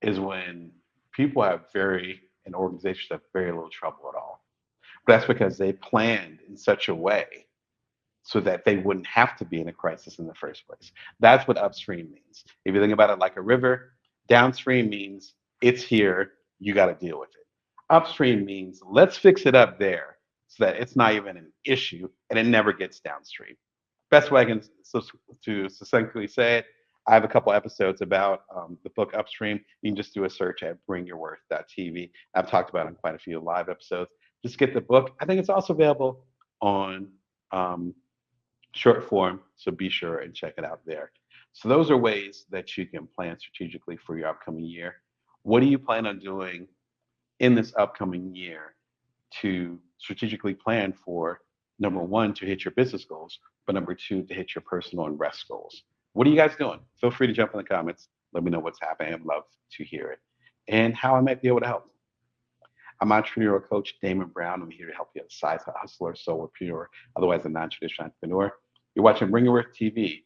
is when people have and organizations have very little trouble at all. But that's because they planned in such a way so that they wouldn't have to be in a crisis in the first place. That's what upstream means. If you think about it like a river, downstream means it's here, you got to deal with it. Upstream means let's fix it up there so that it's not even an issue and it never gets downstream. Best way I can to succinctly say it, I have a couple episodes about the book Upstream. You can just do a search at bringyourworth.tv. I've talked about it in quite a few live episodes. Just get the book. I think it's also available on short form, so be sure and check it out there. So those are ways that you can plan strategically for your upcoming year. What do you plan on doing in this upcoming year to strategically plan for, number one, to hit your business goals, but number two, to hit your personal and rest goals? What are you guys doing? Feel free to jump in the comments. Let me know what's happening. I'd love to hear it and how I might be able to help. I'm entrepreneurial coach Damon Brown. I'm here to help you as a side hustler, solopreneur, otherwise a non-traditional entrepreneur. You're watching Bring Your Worth TV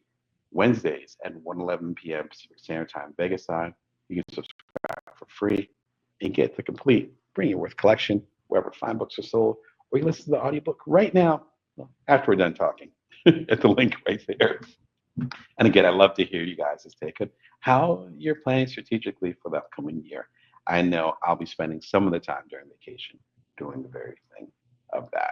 Wednesdays at 1:11 p.m. Pacific Standard Time, Vegas time. You can subscribe for free and get the complete Bring Your Worth collection wherever fine books are sold, or you listen to the audiobook right now after we're done talking at the link right there. And again, I'd love to hear you guys' take on how you're planning strategically for the upcoming year. I know I'll be spending some of the time during vacation doing the very thing of that.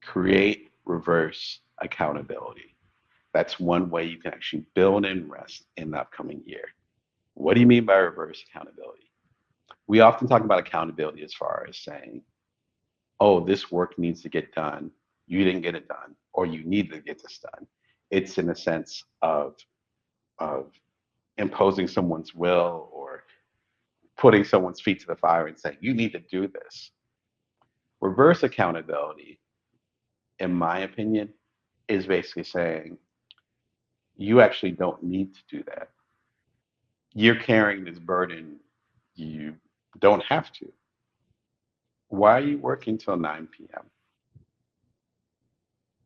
Create reverse accountability. That's one way you can actually build in rest in the upcoming year. What do you mean by reverse accountability? We often talk about accountability as far as saying, oh, this work needs to get done. You didn't get it done, or you need to get this done. It's in a sense of imposing someone's will or putting someone's feet to the fire and saying, you need to do this. Reverse accountability, in my opinion, is basically saying, you actually don't need to do that. You're carrying this burden. You don't have to. Why are you working till 9 p.m.?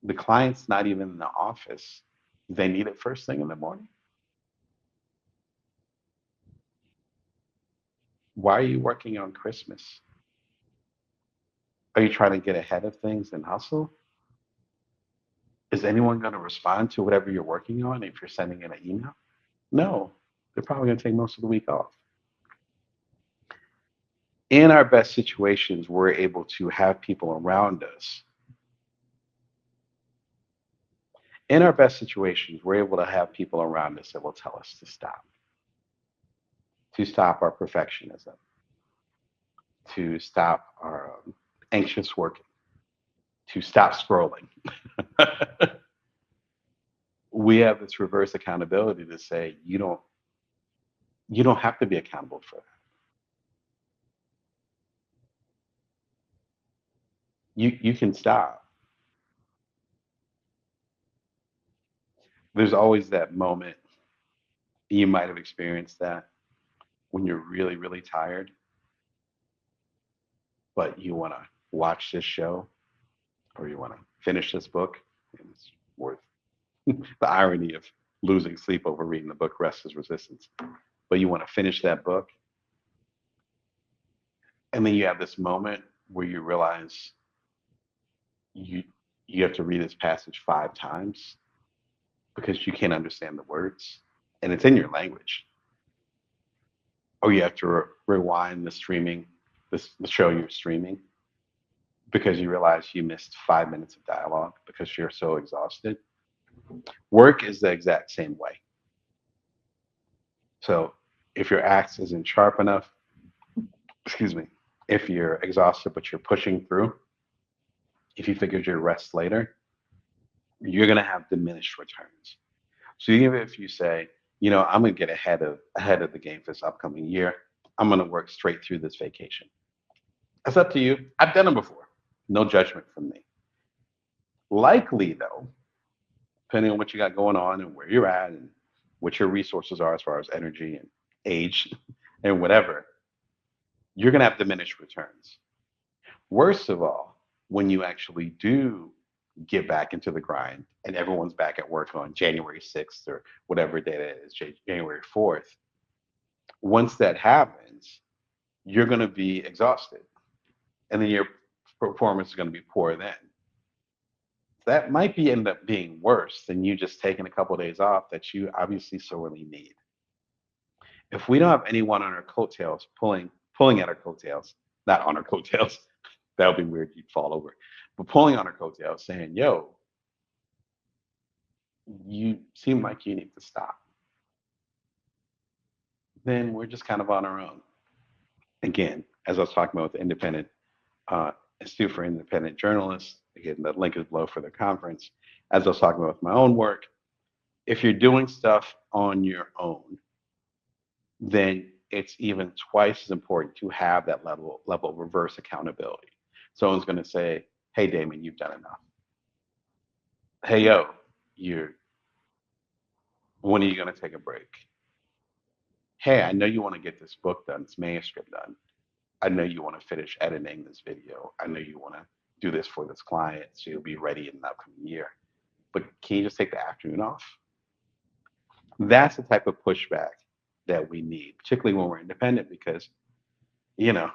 The client's not even in the office. They need it first thing in the morning. Why are you working on Christmas? Are you trying to get ahead of things and hustle? Is anyone going to respond to whatever you're working on if you're sending in an email? No, they're probably going to take most of the week off. In our best situations, we're able to have people around us In our best situations, we're able to have people around us that will tell us to stop our perfectionism, to stop our anxious working, to stop scrolling. We have this reverse accountability to say you don't have to be accountable for that. You can stop. There's always that moment, you might have experienced that, when you're really, really tired, but you want to watch this show or you want to finish this book. And it's worth the irony of losing sleep over reading the book Rest is Resistance. But you want to finish that book, and then you have this moment where you realize you you have to read this passage 5 times because you can't understand the words, and it's in your language. Or you have to rewind the show you're streaming because you realize you missed 5 minutes of dialogue because you're so exhausted. Work is the exact same way. So if your axe isn't sharp enough, excuse me, if you're exhausted but you're pushing through, if you figured your rest later, you're gonna have diminished returns. So even if you say, I'm gonna get ahead of the game for this upcoming year, I'm gonna work straight through this vacation. That's up to you. I've done it before. No judgment from me. Likely though, depending on what you got going on and where you're at and what your resources are as far as energy and age and whatever, you're going to have diminished returns. Worst of all, when you actually do get back into the grind and everyone's back at work on January 6th or whatever day it is, January 4th, once that happens, you're going to be exhausted and then your performance is going to be poor then. That might be end up being worse than you just taking a couple of days off that you obviously sorely need. If we don't have anyone on our coattails pulling at our coattails, not on our coattails, that would be weird. You'd fall over. But pulling on our coattails, saying, "Yo, you seem like you need to stop." Then we're just kind of on our own. Again, as I was talking about with the independent Institute for Independent Journalists, again, the link is below for the conference. As I was talking about with my own work, if you're doing stuff on your own, then it's even twice as important to have that level of reverse accountability. Someone's going to say, "Hey, Damon, you've done enough. Hey, yo, you when are you going to take a break? Hey, I know you want to get this book done, this manuscript done. I know you want to finish editing this video. I know you want to do this for this client so you'll be ready in the upcoming year. But can you just take the afternoon off?" That's the type of pushback that we need, particularly when we're independent, because you know,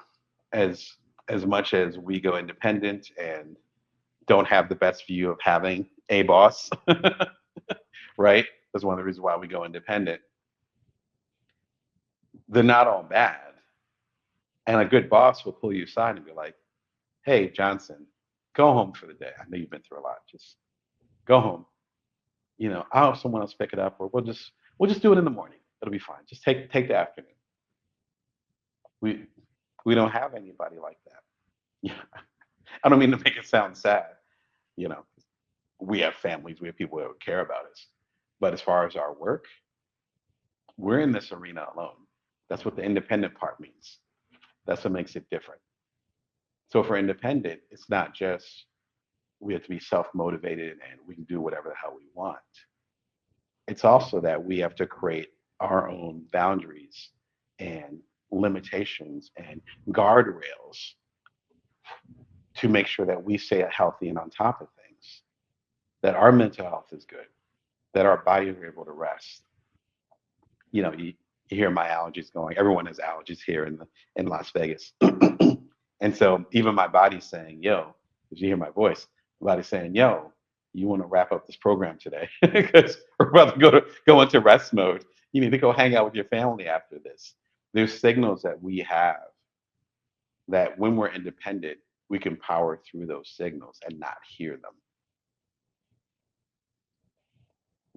as as much as we go independent and don't have the best view of having a boss, right? That's one of the reasons why we go independent. They're not all bad. And a good boss will pull you aside and be like, "Hey, Johnson, go home for the day. I know you've been through a lot. Just go home. I'll have someone else pick it up, or we'll just do it in the morning. It'll be fine. Just take the afternoon." We we don't have anybody like that. Yeah. I don't mean to make it sound sad. You know, we have families, we have people that would care about us. But as far as our work, we're in this arena alone. That's what the independent part means. That's what makes it different. So for independent, it's not just we have to be self motivated and we can do whatever the hell we want. It's also that we have to create our own boundaries and limitations and guardrails to make sure that we stay healthy and on top of things, that our mental health is good, that our bodies are able to rest. You hear my allergies going. Everyone has allergies here in Las Vegas, and so even my body's saying, "Yo," because you hear my voice, my body's saying, "Yo, you want to wrap up this program today because we're about to go into rest mode. You need to go hang out with your family after this." There's signals that we have that when we're independent, we can power through those signals and not hear them.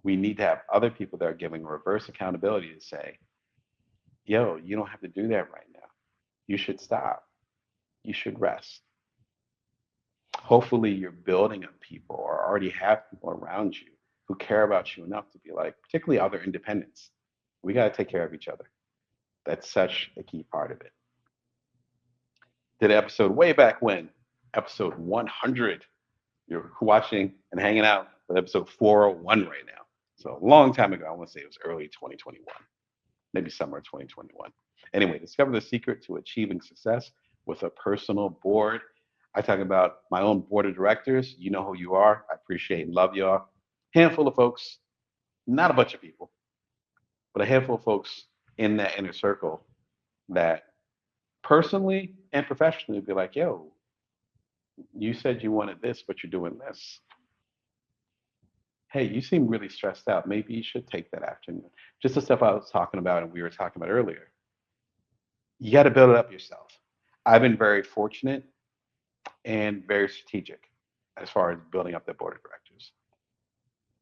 we need to have other people that are giving reverse accountability to say, yo, you don't have to do that right now. You should stop. You should rest. Hopefully, you're building up people or already have people around you who care about you enough to be like, particularly other independents. We got to take care of each other. That's such a key part of it. Did an episode way back when, episode 100. You're watching and hanging out with episode 401 right now. So a long time ago, I want to say it was early 2021, maybe summer 2021. Anyway, discover the secret to achieving success with a personal board. I talk about my own board of directors. You know who you are. I appreciate and love y'all. Handful of folks, not a bunch of people, but a handful of folks in that inner circle that personally and professionally be like, yo, you said you wanted this, but you're doing this. Hey, you seem really stressed out. Maybe you should take that afternoon. Just the stuff I was talking about and we were talking about earlier. You got to build it up yourself. I've been very fortunate and very strategic as far as building up the board of directors.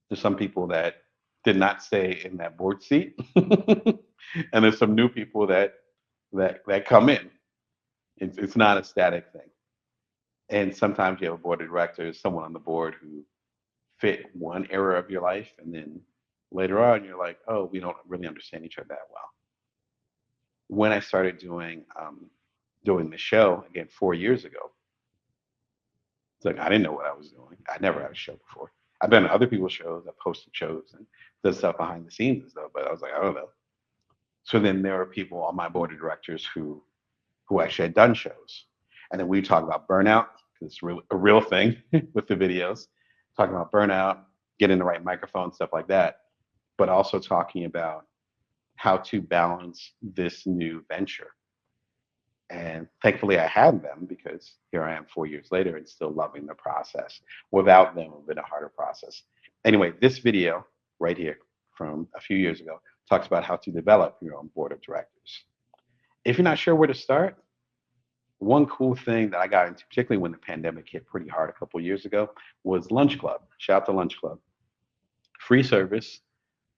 There's some people that did not stay in that board seat, and there's some new people that come in. It's not a static thing. And sometimes you have a board of directors, someone on the board who fit one era of your life, and then later on you're like, oh, we don't really understand each other that well. When I started doing the show again 4 years ago, it's like I didn't know what I was doing. I never had a show before. I've been on other people's shows, I've hosted shows and done stuff behind the scenes and stuff, but I was like, I don't know. So then there were people on my board of directors who actually had done shows. And then we talk about burnout, because it's a real thing with the videos, talking about burnout, getting the right microphone, stuff like that, but also talking about how to balance this new venture. And thankfully I had them, because here I am 4 years later and still loving the process. Without them, it would have been a harder process. Anyway, this video right here from a few years ago talks about how to develop your own board of directors. If you're not sure where to start, one cool thing that I got into, particularly when the pandemic hit pretty hard a couple of years ago, was Lunch Club. Shout out to Lunch Club. Free service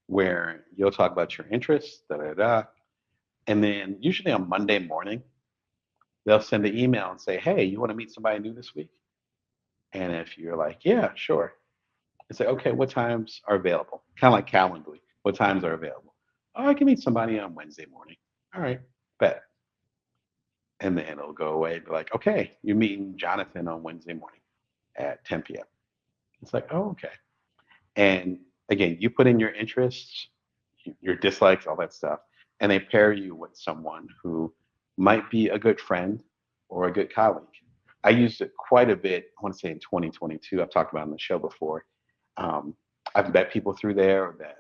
where you'll talk about your interests, and then usually on Monday morning, they'll send an email and say, hey, you want to meet somebody new this week? And if you're like, yeah, sure. It's like, okay, what times are available? Kind of like Calendly. What times are available? Oh, I can meet somebody on Wednesday morning. All right, bet. And then it'll go away and be like, okay, you're meeting Jonathan on Wednesday morning at 10 p.m. It's like, oh, okay. And again, you put in your interests, your dislikes, all that stuff, and they pair you with someone who might be a good friend or a good colleague. I used it quite a bit, I want to say in 2022. I've talked about it on the show before. I've met people through there that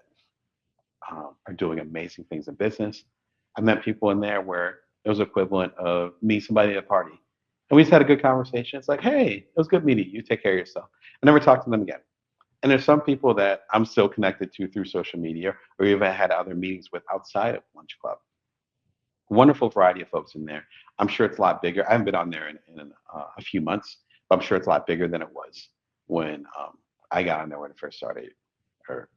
are doing amazing things in business. I've met people in there where it was equivalent of meeting somebody at a party. And we just had a good conversation. It's like, hey, it was good meeting you. Take care of yourself. I never talked to them again. And there's some people that I'm still connected to through social media, or even had other meetings with outside of Lunch Club. Wonderful variety of folks in there. I'm sure it's a lot bigger. I haven't been on there in a few months, but I'm sure it's a lot bigger than it was when I got on there when it first started, or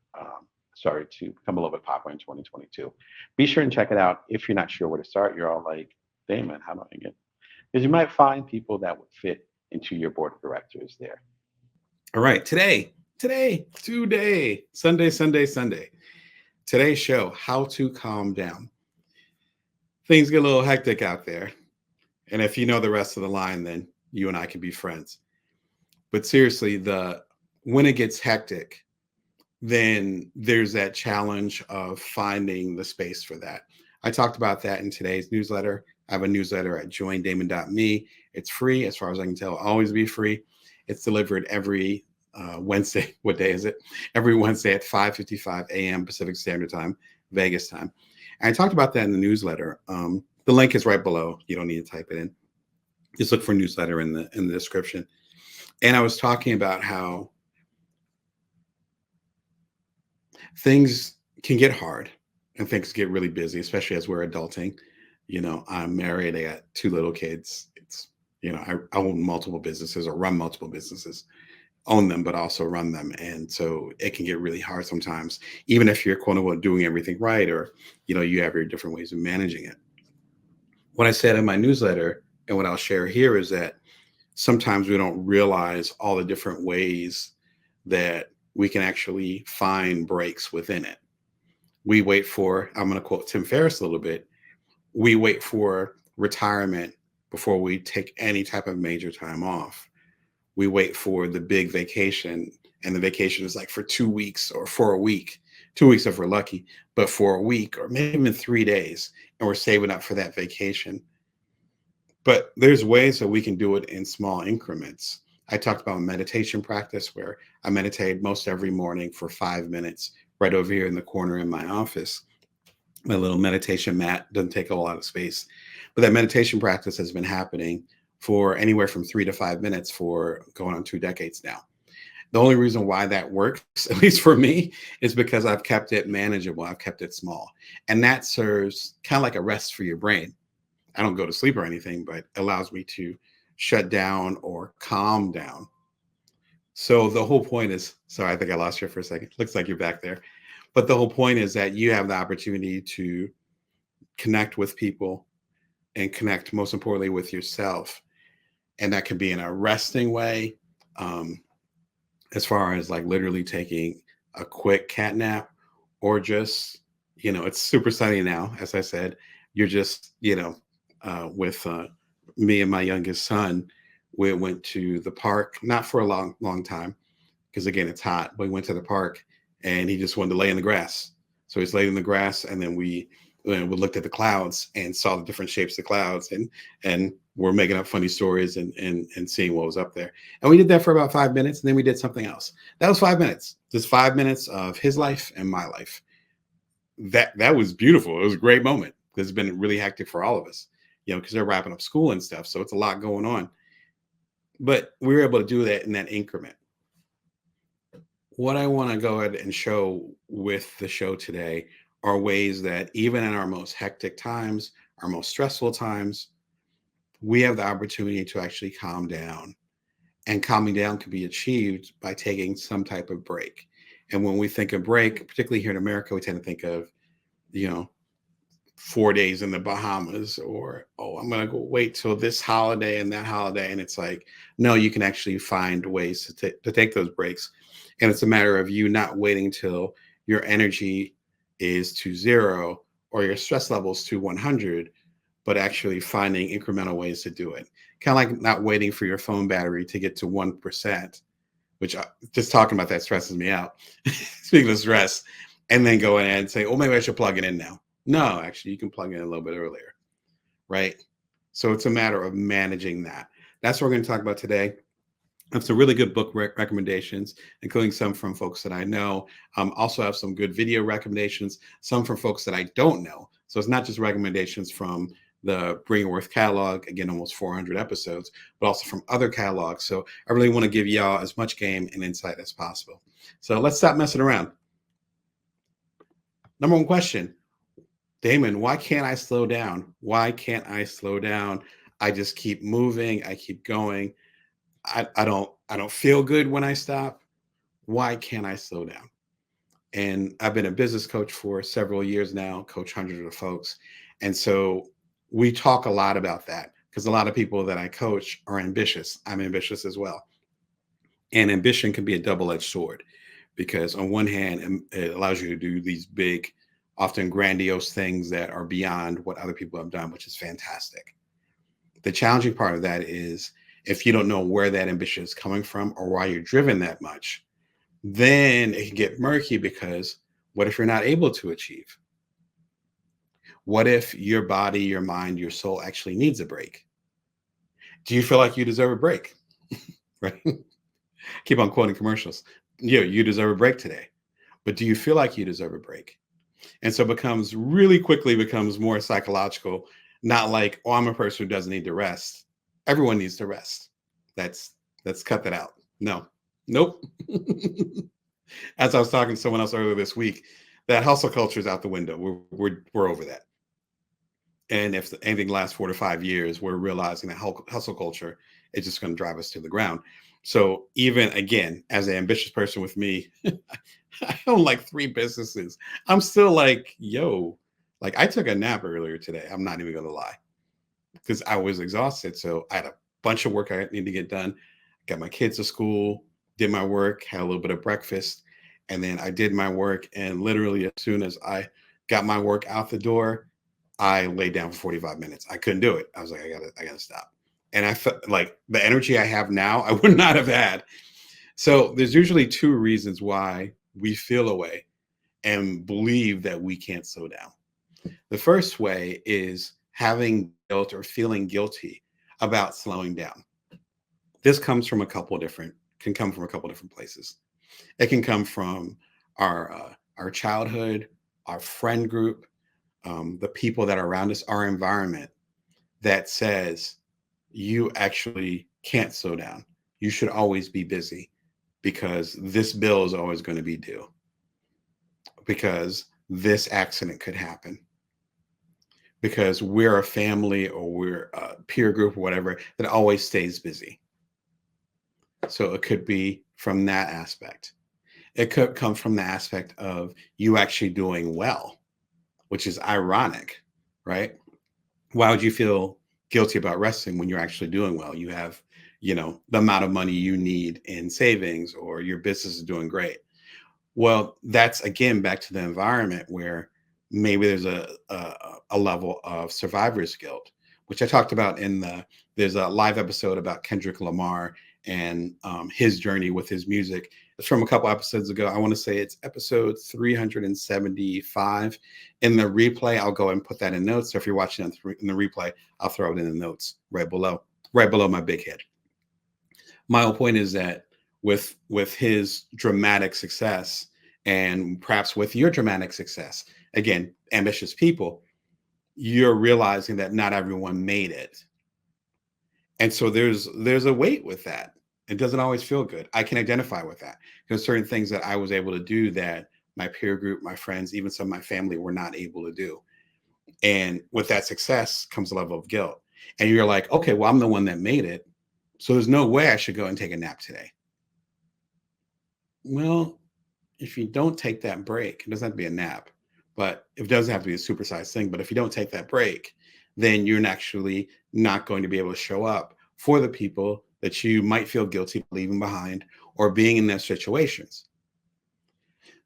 started to become a little bit popular in 2022. Be sure and check it out. If you're not sure where to start, you're all like, Damon, how do I get? Because you might find people that would fit into your board of directors there. All right, today, Sunday. Today's show, how to calm down. Things get a little hectic out there. And if you know the rest of the line, then you and I can be friends. But seriously, when it gets hectic, then there's that challenge of finding the space for that. I talked about that in today's newsletter. I have a newsletter at joindamon.me. It's free, as far as I can tell, always be free. It's delivered every Wednesday. What day is it? Every Wednesday at 5:55 a.m. Pacific Standard Time, Vegas time. And I talked about that in the newsletter. The link is right below. You don't need to type it in. Just look for newsletter in the description. And I was talking about how things can get hard and things get really busy, especially as we're adulting. You know, I'm married. I got 2 little kids. It's, you know, I own multiple businesses or run multiple businesses. own them, but also run them. And so it can get really hard sometimes, even if you're quote unquote doing everything right, or you have your different ways of managing it. What I said in my newsletter and what I'll share here is that sometimes we don't realize all the different ways that we can actually find breaks within it. We wait for, I'm going to quote Tim Ferriss a little bit, we wait for retirement before we take any type of major time off. We wait for the big vacation, and the vacation is like for 2 weeks or for a week, 2 weeks if we're lucky, but for a week or maybe even 3 days, and we're saving up for that vacation. But there's ways that we can do it in small increments. I talked about meditation practice where I meditate most every morning for 5 minutes right over here in the corner in my office. My little meditation mat doesn't take a lot of space, but that meditation practice has been happening for anywhere from 3 to 5 minutes for going on 2 decades now. The only reason why that works, at least for me, is because I've kept it manageable. I've kept it small. And that serves kind of like a rest for your brain. I don't go to sleep or anything, but allows me to shut down or calm down. So the whole point is, sorry, I think I lost you for a second. Looks like you're back there. But the whole point is that you have the opportunity to connect with people and connect, most importantly, with yourself. And that can be in a resting way, um, as far as like literally taking a quick cat nap, or just, it's super sunny now, as I said. You're just, with me and my youngest son, we went to the park, not for a long, long time, because again, it's hot, but we went to the park and he just wanted to lay in the grass. So he's laid in the grass, and then we looked at the clouds and saw the different shapes of clouds, and we're making up funny stories and seeing what was up there. And we did that for about 5 minutes, and then we did something else. That was 5 minutes, just 5 minutes of his life and my life. That was beautiful. It was a great moment because it's been really hectic for all of us, because they're wrapping up school and stuff. So it's a lot going on. But we were able to do that in that increment. What I want to go ahead and show with the show today are ways that even in our most hectic times, our most stressful times, we have the opportunity to actually calm down. And calming down can be achieved by taking some type of break. And when we think of break, particularly here in America, we tend to think of, you know, 4 days in the Bahamas, or, oh, I'm going to go wait till this holiday and that holiday. And it's like, no, you can actually find ways to take those breaks. And it's a matter of you not waiting till your energy is to zero or your stress levels to 100, but actually finding incremental ways to do it. Kind of like not waiting for your phone battery to get to 1%, which just talking about that stresses me out. Speaking of stress, and then go in and say, oh, maybe I should plug it in now. No, actually, you can plug in a little bit earlier, right? So it's a matter of managing that. That's what we're going to talk about today. I have some really good book recommendations, including some from folks that I know. Also have some good video recommendations, some from folks that I don't know. So it's not just recommendations from the Bring Your Worth catalog, again, almost 400 episodes, but also from other catalogs. So I really want to give y'all as much game and insight as possible. So let's stop messing around. Number one question, Damon, why can't I slow down? Why can't I slow down? I just keep moving. I keep going. I don't feel good when I stop. Why can't I slow down? And I've been a business coach for several years now, coach hundreds of folks. And so we talk a lot about that because a lot of people that I coach are ambitious. I'm ambitious as well. And ambition can be a double-edged sword because on one hand, it allows you to do these big, often grandiose things that are beyond what other people have done, which is fantastic. The challenging part of that is if you don't know where that ambition is coming from or why you're driven that much, then it can get murky because what if you're not able to achieve? What if your body, your mind, your soul actually needs a break? Do you feel like you deserve a break? Right? Keep on quoting commercials. Yeah, you deserve a break today. But do you feel like you deserve a break? And so it becomes really quickly becomes more psychological, not like, oh, I'm a person who doesn't need to rest. Everyone needs to rest. That's let's cut that out. No, nope. As I was talking to someone else earlier this week, that hustle culture is out the window. We're over that. And if anything lasts 4 to 5 years, we're realizing that hustle culture is just going to drive us to the ground. So even again, as an ambitious person with me, I own like 3 businesses. I'm still like, yo, like I took a nap earlier today. I'm not even gonna lie because I was exhausted. So I had a bunch of work I need to get done. Got my kids to school, did my work, had a little bit of breakfast, and then I did my work. And literally, as soon as I got my work out the door, I laid down for 45 minutes. I couldn't do it. I was like, I gotta stop. And I felt like the energy I have now, I would not have had. So there's usually 2 reasons why we feel away and believe that we can't slow down. The first way is having guilt or feeling guilty about slowing down. This comes from a couple different can come from a couple different places. It can come from our childhood, our friend group, the people that are around us, our environment that says you actually can't slow down. You should always be busy because this bill is always going to be due, because this accident could happen, because we're a family or we're a peer group or whatever that always stays busy. So it could be from that aspect. It could come from the aspect of you actually doing well, which is ironic, right? Why would you feel guilty about resting when you're actually doing well? You have, the amount of money you need in savings, or your business is doing great. Well, that's again back to the environment where maybe there's a level of survivor's guilt, which I talked about there's a live episode about Kendrick Lamar and his journey with his music. It's from a couple episodes ago. I want to say it's episode 375. In the replay, I'll go and put that in notes. So if you're watching in the replay, I'll throw it in the notes right below my big head. My whole point is that with his dramatic success, and perhaps with your dramatic success, again, ambitious people, you're realizing that not everyone made it. And so there's a weight with that. It doesn't always feel good. I can identify with that because certain things that I was able to do that my peer group, my friends, even some of my family were not able to do. And with that success comes a level of guilt. And you're like, okay, well, I'm the one that made it. So there's no way I should go and take a nap today. Well, if you don't take that break, it doesn't have to be a nap, but it doesn't have to be a supersized thing. But if you don't take that break, then you're actually not going to be able to show up for the people that you might feel guilty leaving behind or being in their situations.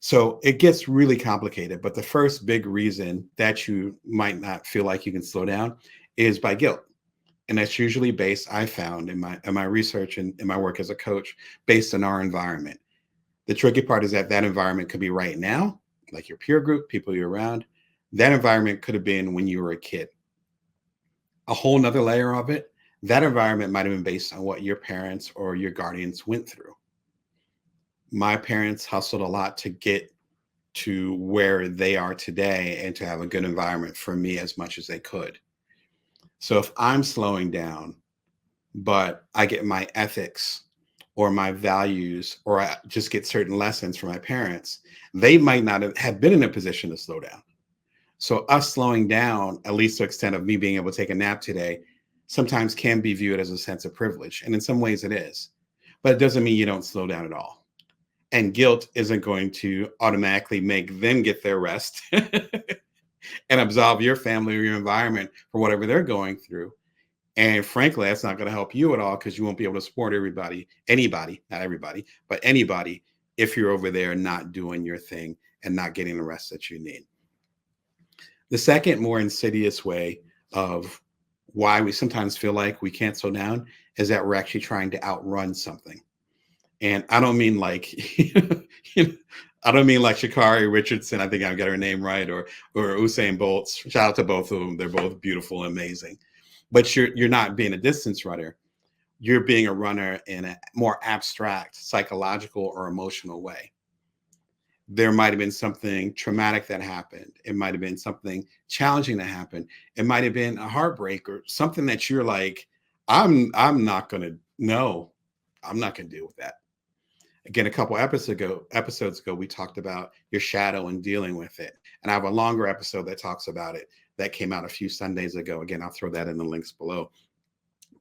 So it gets really complicated. But the first big reason that you might not feel like you can slow down is by guilt. And that's usually based, I found in my research and in my work as a coach, based on our environment. The tricky part is that environment could be right now, like your peer group, people you're around. That environment could have been when you were a kid. A whole nother layer of it, that environment might have been based on what your parents or your guardians went through. My parents hustled a lot to get to where they are today and to have a good environment for me as much as they could. So if I'm slowing down, but I get my ethics or my values, or I just get certain lessons from my parents, they might not have been in a position to slow down. So us slowing down, at least to the extent of me being able to take a nap today, sometimes can be viewed as a sense of privilege. And in some ways it is, but it doesn't mean you don't slow down at all. And guilt isn't going to automatically make them get their rest and absolve your family or your environment for whatever they're going through. And frankly, that's not going to help you at all because you won't be able to support anybody, not everybody, but anybody, if you're over there not doing your thing and not getting the rest that you need. The second, more insidious way of why we sometimes feel like we can't slow down is that we're actually trying to outrun something. And I don't mean like, I don't mean like Sha'Carri Richardson. I think I've got her name right, or Usain Bolt. Shout out to both of them. They're both beautiful and amazing. But you're not being a distance runner. You're being a runner in a more abstract, psychological or emotional way. There might have been something traumatic that happened. It might have been something challenging that happened. It might have been a heartbreak or something that you're like, I'm not going to, no, I'm not going to deal with that. Again, a couple episodes ago, we talked about your shadow and dealing with it. And I have a longer episode that talks about it that came out a few Sundays ago. Again, I'll throw that in the links below.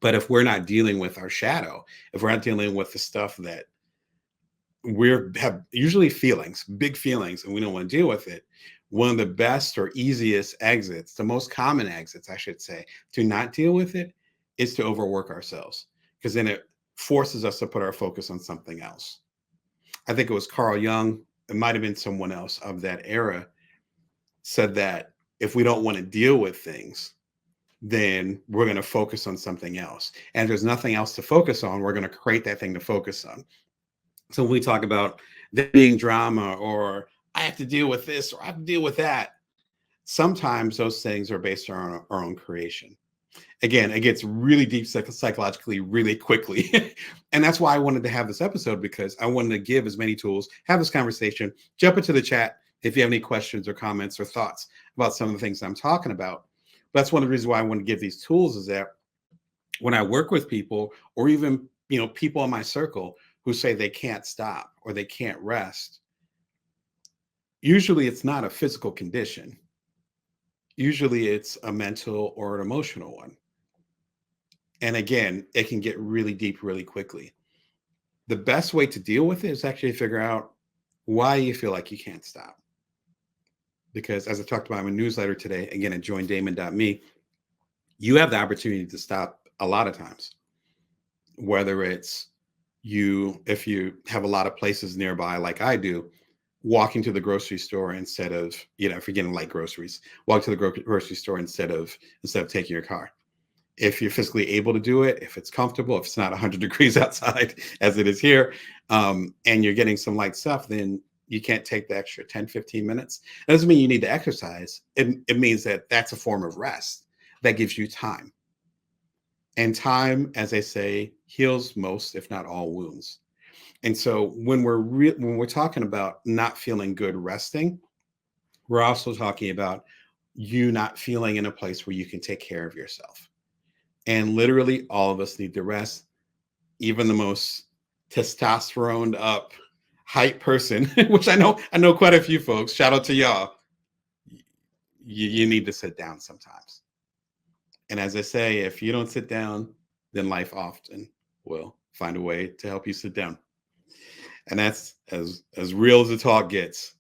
But if we're not dealing with our shadow, if we're not dealing with the stuff that we're have usually feelings, big feelings, and we don't want to deal with it, one of the best or easiest exits, the most common exits, I should say, to not deal with it is to overwork ourselves, because then it forces us to put our focus on something else. I think it was Carl Jung, it might have been someone else of that era, said that if we don't want to deal with things, then we're going to focus on something else. And if there's nothing else to focus on, we're going to create that thing to focus on. So when we talk about there being drama, or I have to deal with this, or I have to deal with that, sometimes those things are based on our own creation. Again, it gets really deep psychologically really quickly. And that's why I wanted to have this episode, because I wanted to give as many tools, have this conversation, jump into the chat if you have any questions or comments or thoughts about some of the things I'm talking about. But that's one of the reasons why I want to give these tools, is that when I work with people, or even people in my circle who say they can't stop or they can't rest, usually it's not a physical condition. Usually it's a mental or an emotional one. And again, it can get really deep really quickly. The best way to deal with it is actually figure out why you feel like you can't stop. Because as I talked about in my newsletter today, again at joindamon.me, you have the opportunity to stop a lot of times. Whether it's if you have a lot of places nearby, like I do, walking to the grocery store instead of, if you're getting light groceries, walk to the grocery store instead of taking your car. If you're physically able to do it, if it's comfortable, if it's not 100 degrees outside as it is here, and you're getting some light stuff, then you can't take the extra 10, 15 minutes. It doesn't mean you need to exercise. It means that that's a form of rest that gives you time. And time, as they say, heals most, if not all, wounds. And so when we're talking about not feeling good resting, we're also talking about you not feeling in a place where you can take care of yourself. And literally all of us need to rest. Even the most testosterone up hype person, which I know quite a few folks, shout out to y'all. You need to sit down sometimes. And as I say, if you don't sit down, then life often will find a way to help you sit down. And that's as real as the talk gets.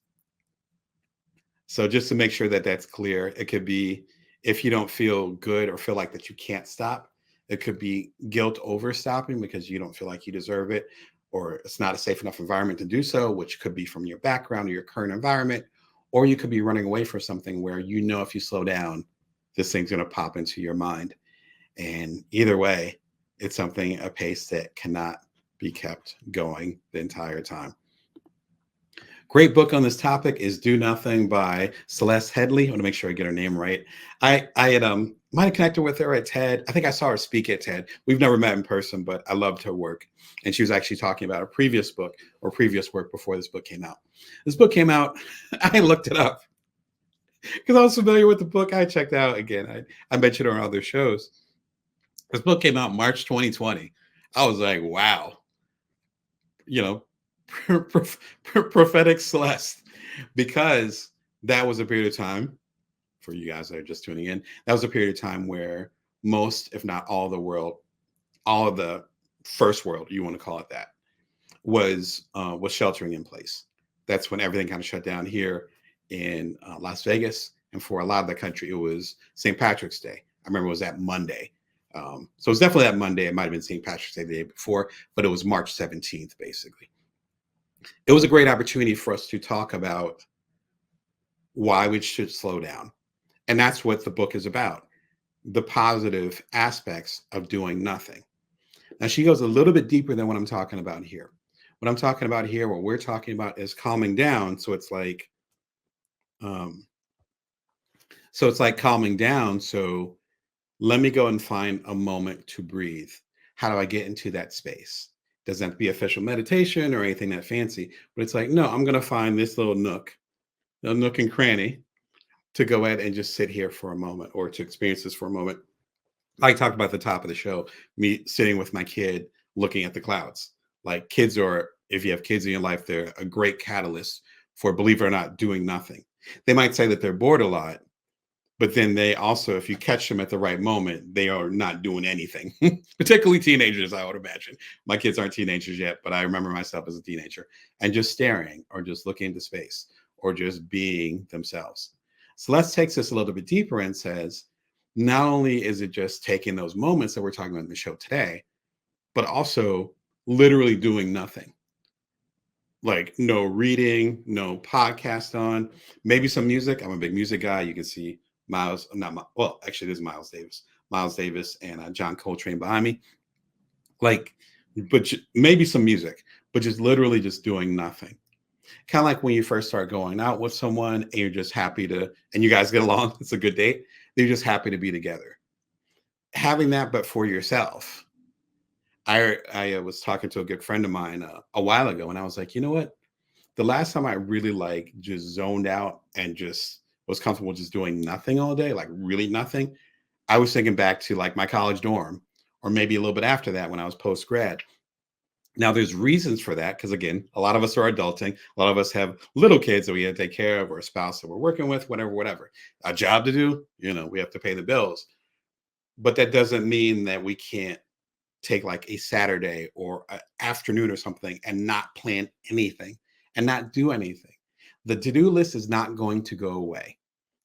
So just to make sure that that's clear, it could be if you don't feel good or feel like that you can't stop. It could be guilt over stopping because you don't feel like you deserve it, or it's not a safe enough environment to do so, which could be from your background or your current environment. Or you could be running away from something where if you slow down, this thing's going to pop into your mind. And either way, it's a pace that cannot be kept going the entire time. Great book on this topic is Do Nothing by Celeste Headley. I want to make sure I get her name right. I had might have connected with her at TED. I think I saw her speak at TED. We've never met in person, but I loved her work. And she was actually talking about a previous book or previous work before this book came out. This book came out, I looked it up because I was familiar with the book. I checked out again. I mentioned her on other shows. This book came out March 2020. I was like, wow. Prophetic Celeste, because that was a period of time, for you guys that are just tuning in, that was a period of time where most, if not all of the first world, you want to call it that, was sheltering in place. That's when everything kind of shut down here in Las Vegas. And for a lot of the country, it was St. Patrick's Day. I remember it was that Monday. So it was definitely that Monday. It might have been St. Patrick's Day the day before, but it was March 17th, basically. It was a great opportunity for us to talk about why we should slow down. And that's what the book is about, the positive aspects of doing nothing. Now, she goes a little bit deeper than what I'm talking about here. What I'm talking about here, what we're talking about is calming down. So it's like, calming down. So let me go and find a moment to breathe. How do I get into that space? Doesn't have to be official meditation or anything that fancy, but it's like, no, I'm going to find this little nook and cranny to go ahead and just sit here for a moment, or to experience this for a moment. I talked about at the top of the show, me sitting with my kid, looking at the clouds. Like, kids are, if you have kids in your life, they're a great catalyst for, believe it or not, doing nothing. They might say that they're bored a lot, But then they also, if you catch them at the right moment, they are not doing anything, particularly teenagers, I would imagine. My kids aren't teenagers yet, but I remember myself as a teenager and just staring or just looking into space or just being themselves. Celeste takes this a little bit deeper and says, not only is it just taking those moments that we're talking about in the show today, but also literally doing nothing. Like no reading, no podcast on, maybe some music. I'm a big music guy. You can see Miles, not my, well, actually, it is Miles Davis, and John Coltrane behind me. Like, but maybe some music, but just literally just doing nothing. Kind of like when you first start going out with someone and you're just happy to, and you guys get along, it's a good date. They're just happy to be together. Having that, but for yourself. I was talking to a good friend of mine a while ago, and I was like, you know what? The last time I really like just zoned out and just was comfortable just doing nothing all day, like really nothing, I was thinking back to like my college dorm, or maybe a little bit after that when I was post grad. Now, there's reasons for that because, again, a lot of us are adulting. A lot of us have little kids that we have to take care of, or a spouse that we're working with, whatever. A job to do, we have to pay the bills. But that doesn't mean that we can't take like a Saturday or an afternoon or something and not plan anything and not do anything. The to-do list is not going to go away.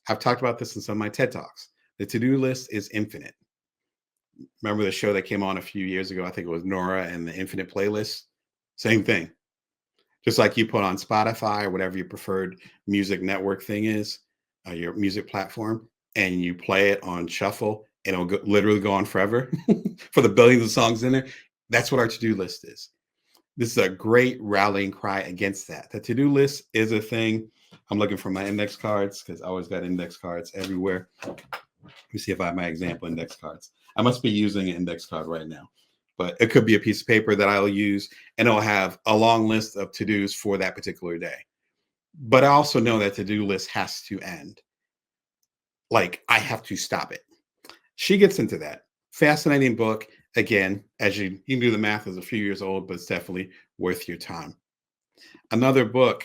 I've talked about this in some of my TED Talks. The to-do list is infinite. Remember the show that came on a few years ago? I think it was Nora and the Infinite Playlist. Same thing. Just like you put on Spotify or whatever your preferred music network thing is, your music platform, and you play it on shuffle, and it'll literally go on forever for the billions of songs in there. That's what our to-do list is. This is a great rallying cry against that. The to-do list is a thing. I'm looking for my index cards because I always got index cards everywhere. Let me see if I have my example index cards. I must be using an index card right now, but it could be a piece of paper that I'll use, and it'll have a long list of to-dos for that particular day. But I also know that to-do list has to end. Like I have to stop it. She gets into that. Fascinating book. Again, as you can do the math, is a few years old, but it's definitely worth your time. Another book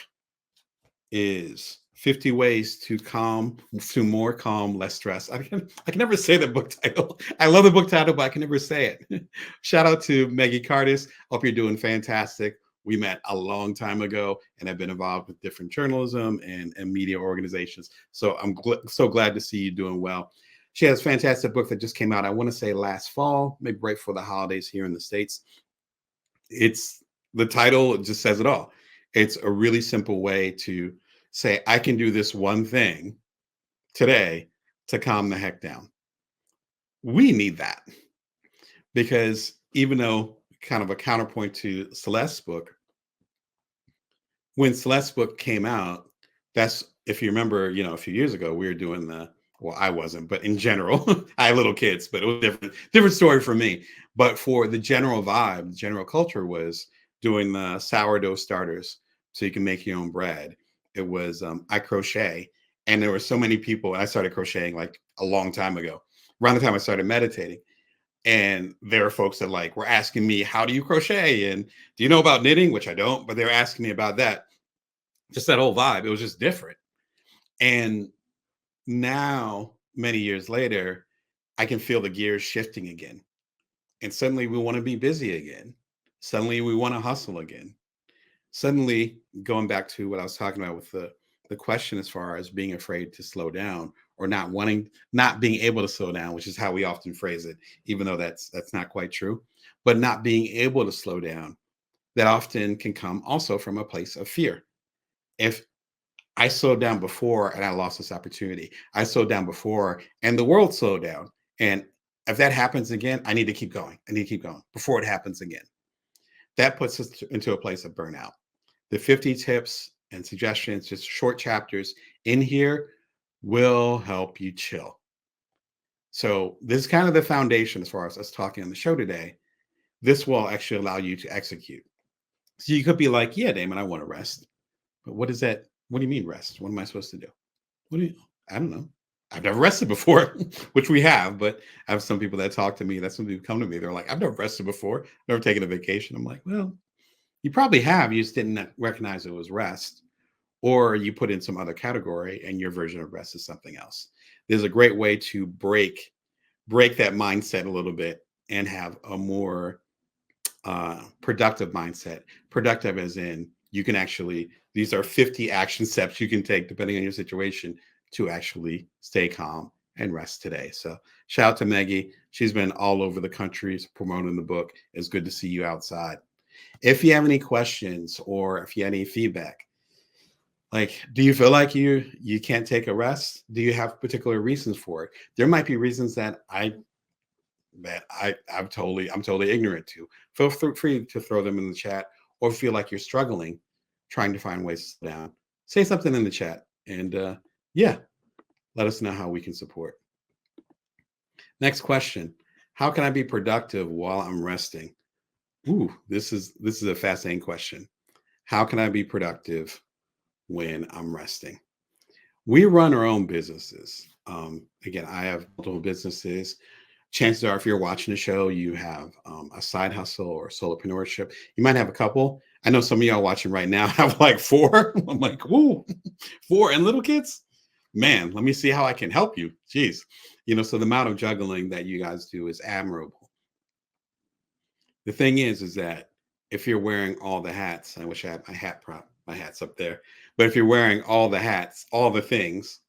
is 50 Ways to More Calm, Less Stress. I can never say the book title. I love the book title, but I can never say it. Shout out to Maggie Cardis. Hope you're doing fantastic. We met a long time ago and have been involved with different journalism and media organizations. So I'm so glad to see you doing well. She has a fantastic book that just came out, I want to say last fall, maybe right before the holidays here in the States. It's the title just says it all. It's a really simple way to say, I can do this one thing today to calm the heck down. We need that because even though kind of a counterpoint to Celeste's book, when Celeste's book came out, that's, if you remember, a few years ago, we were doing well, I wasn't, but in general, I had little kids, but it was different story for me. But for the general vibe, the general culture was doing the sourdough starters so you can make your own bread. It was, I crochet. And there were so many people, and I started crocheting like a long time ago, around the time I started meditating. And there are folks that like were asking me, how do you crochet? And do you know about knitting? Which I don't, but they were asking me about that. Just that whole vibe. It was just different. And now, many years later, I can feel the gears shifting again. And suddenly we want to be busy again. Suddenly we want to hustle again. Suddenly, going back to what I was talking about with the question as far as being afraid to slow down or not being able to slow down, which is how we often phrase it, even though that's not quite true, but not being able to slow down, that often can come also from a place of fear. If I slowed down before and I lost this opportunity. I slowed down before and the world slowed down. And if that happens again, I need to keep going. I need to keep going before it happens again. That puts us into a place of burnout. The 50 tips and suggestions, just short chapters in here, will help you chill. So this is kind of the foundation as far as us talking on the show today. This will actually allow you to execute. So you could be like, yeah, Damon, I want to rest. But what is that? What do you mean rest? What am I supposed to do? I don't know. I've never rested before, which we have, but I have some people that talk to me. That's when people come to me. They're like, I've never rested before, never taken a vacation. I'm like, well, you probably have. You just didn't recognize it was rest, or you put in some other category and your version of rest is something else. there's a great way to break that mindset a little bit and have a more productive mindset. Productive as in you can actually, these are 50 action steps you can take depending on your situation to actually stay calm and rest today. So shout out to Maggie. She's been all over the country promoting the book. It's good to see you outside. If you have any questions or if you have any feedback, like, do you feel like you can't take a rest? Do you have particular reasons for it? There might be reasons that I'm totally ignorant to. Feel free to throw them in the chat, or feel like you're struggling trying to find ways to slow down. Say something in the chat, and yeah, let us know how we can support. Next question: how can I be productive while I'm resting? Ooh, this is a fascinating question. How can I be productive when I'm resting? We run our own businesses. Again, I have multiple businesses. Chances are, if you're watching the show, you have a side hustle or solopreneurship. You might have a couple. I know some of y'all watching right now have like 4. I'm like, woo, 4 and little kids. Man, let me see how I can help you. Jeez, so the amount of juggling that you guys do is admirable. The thing is that if you're wearing all the hats, I wish I had my hat's up there, but if you're wearing all the hats, all the things,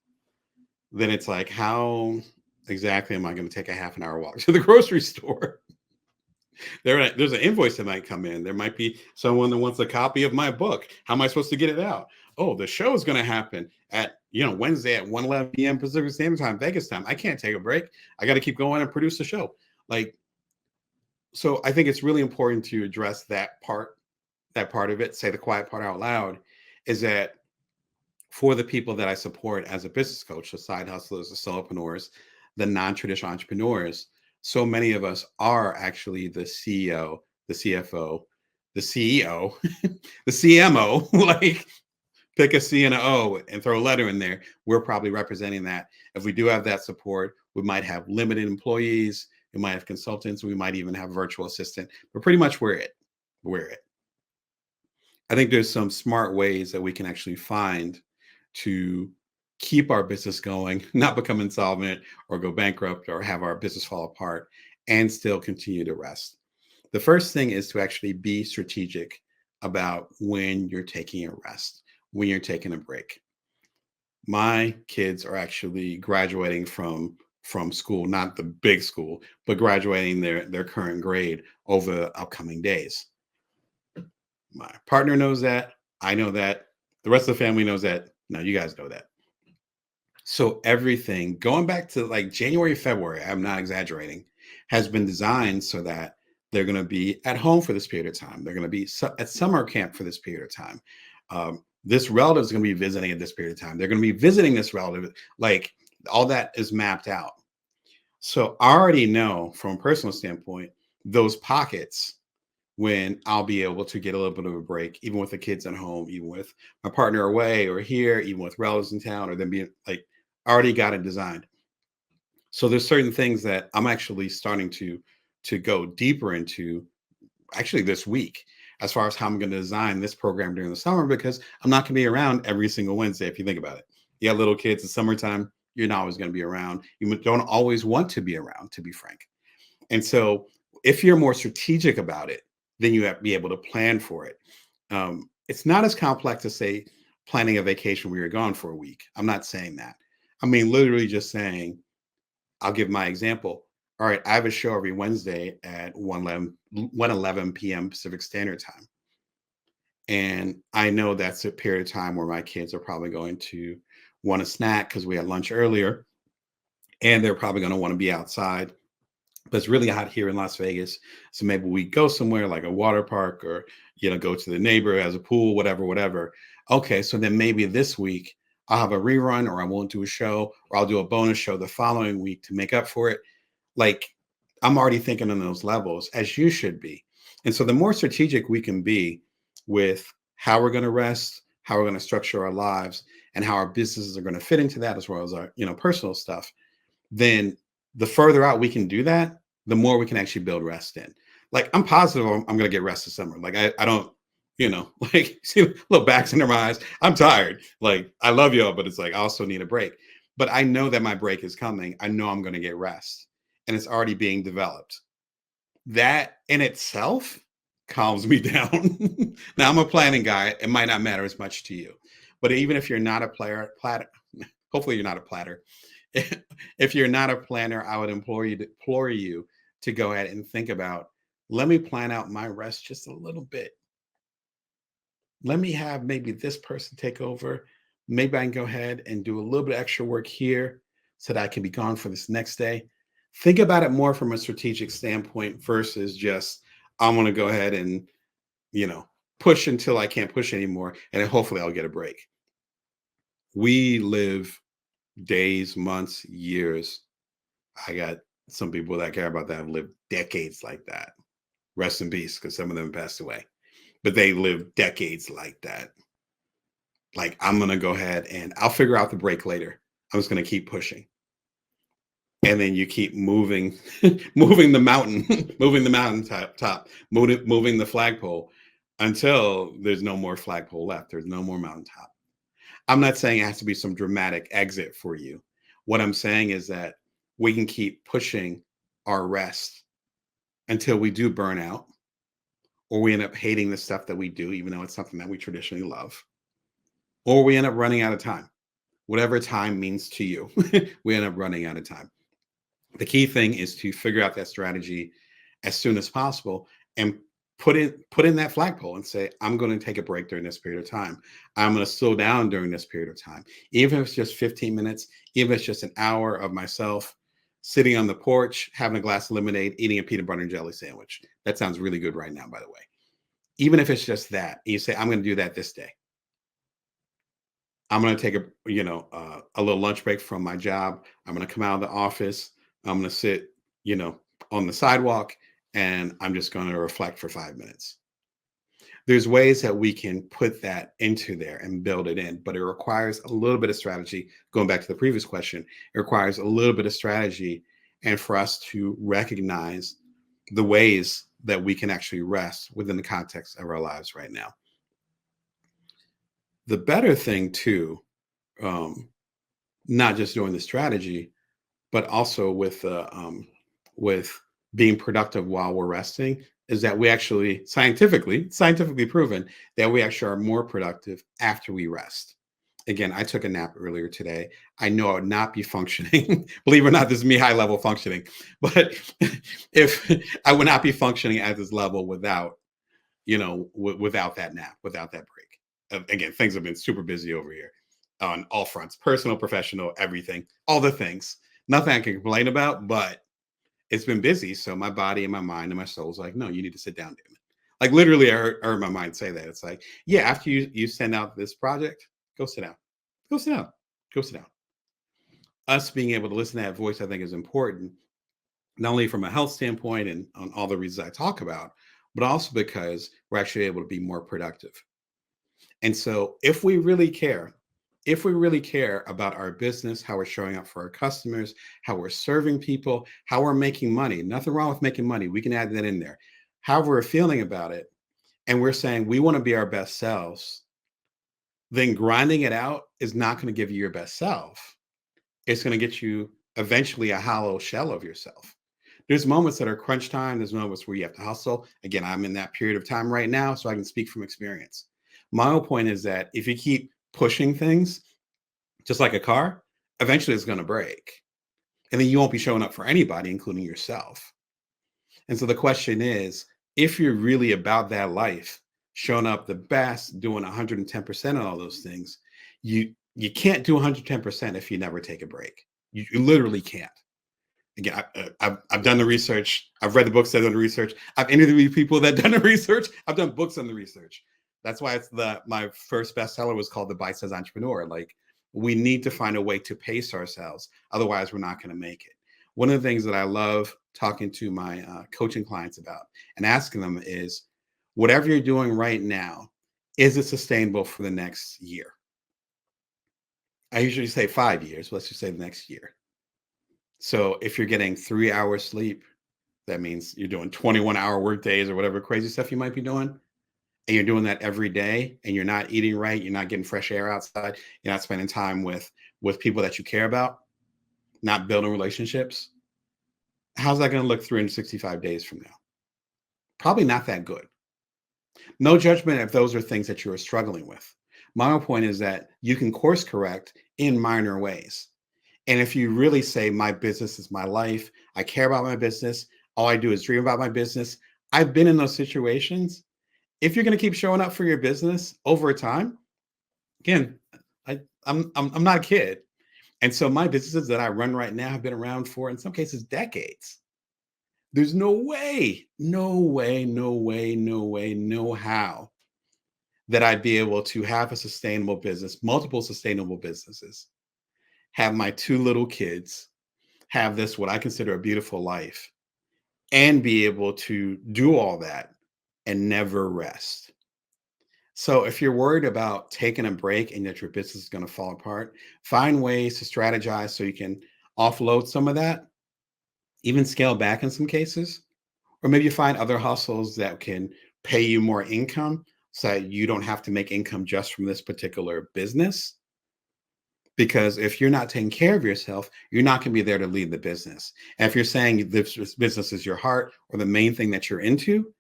then it's like, how exactly am I going to take a half an hour walk to the grocery store? There's an invoice that might come in. There might be someone that wants a copy of my book. How am I supposed to get it out? Oh, the show is going to happen at Wednesday at 1:11 p.m. Pacific Standard Time, Vegas time. I can't take a break. I got to keep going and produce the show. So I think it's really important to address that part of it. Say the quiet part out loud. Is that for the people that I support as a business coach, the side hustlers, the solopreneurs, the non-traditional entrepreneurs, so many of us are actually the CEO, the CFO, the CEO, the CMO, like pick a C and an O and throw a letter in there. We're probably representing that. If we do have that support, we might have limited employees, we might have consultants, we might even have a virtual assistant, but pretty much we're it. I think there's some smart ways that we can actually find to keep our business going, not become insolvent or go bankrupt or have our business fall apart, and still continue to rest. The first thing is to actually be strategic about when you're taking a rest, when you're taking a break. My kids are actually graduating from school, not the big school, but graduating their current grade over the upcoming days. My partner knows that. I know that. The rest of the family knows that. No, you guys know that. So everything going back to like January, February, I'm not exaggerating, has been designed so that they're going to be at home for this period of time. They're going to be at summer camp for this period of time. This relative is going to be visiting at this period of time. They're going to be visiting this relative. Like all that is mapped out. So I already know from a personal standpoint, those pockets when I'll be able to get a little bit of a break, even with the kids at home, even with my partner away or here, even with relatives in town, or them being like, I already got it designed. So there's certain things that I'm actually starting to go deeper into actually this week, as far as how I'm going to design this program during the summer, because I'm not going to be around every single Wednesday. If you think about it, you have little kids in summertime, you're not always going to be around. You don't always want to be around, to be frank. And so if you're more strategic about it, then you have to be able to plan for it. It's not as complex as, say, planning a vacation where you're gone for a week. I'm not saying that. I mean, literally just saying, I'll give my example. All right, I have a show every Wednesday at 1:11 p.m. Pacific Standard Time. And I know that's a period of time where my kids are probably going to want a snack because we had lunch earlier. And they're probably going to want to be outside. But it's really hot here in Las Vegas. So maybe we go somewhere like a water park or, go to the neighbor who has a pool, whatever. Okay, so then maybe this week I'll have a rerun, or I won't do a show, or I'll do a bonus show the following week to make up for it. Like, I'm already thinking on those levels, as you should be. And so the more strategic we can be with how we're going to rest, how we're going to structure our lives, and how our businesses are going to fit into that, as well as our, personal stuff, then the further out we can do that, the more we can actually build rest in. Like, I'm positive I'm going to get rest this summer. Like, I don't, like, see little backs in their eyes. I'm tired. Like, I love y'all, but it's like, I also need a break. but I know that my break is coming. I know I'm going to get rest, and it's already being developed. That in itself calms me down. Now I'm a planning guy. It might not matter as much to you, but even if you're not a platter, hopefully you're not a platter. If you're not a planner, I would implore you to go ahead and think about, let me plan out my rest just a little bit. Let me have maybe this person take over. Maybe I can go ahead and do a little bit of extra work here so that I can be gone for this next day. Think about it more from a strategic standpoint versus just, I'm going to go ahead and, you know, push until I can't push anymore. And then hopefully I'll get a break. We live days, months, years. I got some people that care about that have lived decades like that. Rest in peace, because some of them passed away. But they lived decades like that. Like, I'm going to go ahead and I'll figure out the break later. I'm just going to keep pushing. And then you keep moving, moving the mountain, moving the mountain top, moving the flagpole until there's no more flagpole left. There's no more mountaintop. I'm not saying it has to be some dramatic exit for you. What I'm saying is that we can keep pushing our rest until we do burn out, or we end up hating the stuff that we do, even though it's something that we traditionally love, or we end up running out of time. Whatever time means to you, we end up running out of time. The key thing is to figure out that strategy as soon as possible and put in that flagpole and say, I'm going to take a break during this period of time. I'm going to slow down during this period of time. Even if it's just 15 minutes, even if it's just an hour of myself sitting on the porch, having a glass of lemonade, eating a peanut butter and jelly sandwich. That sounds really good right now, by the way. Even if it's just that, you say, I'm going to do that this day. I'm going to take a little lunch break from my job. I'm going to come out of the office. I'm going to sit, on the sidewalk, and I'm just going to reflect for 5 minutes. There's ways that we can put that into there and build it in, but it requires a little bit of strategy. Going back to the previous question, it requires a little bit of strategy, and for us to recognize the ways that we can actually rest within the context of our lives right now. The better thing too, not just doing the strategy, but also with being productive while we're resting, is that we actually scientifically proven that we actually are more productive after we rest. Again, I took a nap earlier today. I know I would not be functioning. Believe it or not, this is me high level functioning. But if I would not be functioning at this level without, without that nap, without that break. Again, things have been super busy over here on all fronts, personal, professional, everything, all the things. Nothing I can complain about, but it's been busy. So my body and my mind and my soul is like, no, you need to sit down, Damon. Like literally, I heard my mind say that. It's like, yeah, after you send out this project, go sit down. Go sit down. Go sit down. Us being able to listen to that voice, I think, is important, not only from a health standpoint and on all the reasons I talk about, but also because we're actually able to be more productive. And so if we really care about our business, how we're showing up for our customers, how we're serving people, how we're making money, nothing wrong with making money. We can add that in there. How we're feeling about it, and we're saying we want to be our best selves, then grinding it out is not going to give you your best self. It's going to get you eventually a hollow shell of yourself. There's moments that are crunch time. There's moments where you have to hustle. Again, I'm in that period of time right now, so I can speak from experience. My whole point is that if you keep pushing things, just like a car, eventually it's going to break. And then you won't be showing up for anybody, including yourself. And so the question is, if you're really about that life, showing up the best, doing 110% on all those things, you can't do 110% if you never take a break. You literally can't. Again, I've done the research. I've read the books that have done the research. I've interviewed people that have done the research. I've done books on the research. That's why my first bestseller was called The Bite-Sized Entrepreneur. Like, we need to find a way to pace ourselves. Otherwise, we're not going to make it. One of the things that I love talking to my coaching clients about and asking them is, whatever you're doing right now, is it sustainable for the next year? I usually say 5 years. Let's just say the next year. So if you're getting 3 hours sleep, that means you're doing 21-hour work days or whatever crazy stuff you might be doing. And you're doing that every day, and you're not eating right, you're not getting fresh air outside, you're not spending time with with people that you care about, not building relationships, how's that going to look 365 days from now? Probably not that good. No judgment if those are things that you are struggling with. My whole point is that you can course correct in minor ways. And if you really say, my business is my life, I care about my business, all I do is dream about my business. I've been in those situations. If you're going to keep showing up for your business over time, again, I'm not a kid. And so my businesses that I run right now have been around for, in some cases, decades. There's no way, no way, no way, no way, no how that I'd be able to have a sustainable business, multiple sustainable businesses, have my two little kids, have this, what I consider a beautiful life, and be able to do all that and never rest. So if you're worried about taking a break and that your business is going to fall apart, find ways to strategize so you can offload some of that, even scale back in some cases, or maybe you find other hustles that can pay you more income so that you don't have to make income just from this particular business. Because if you're not taking care of yourself, you're not going to be there to lead the business. And if you're saying this business is your heart or the main thing that you're into,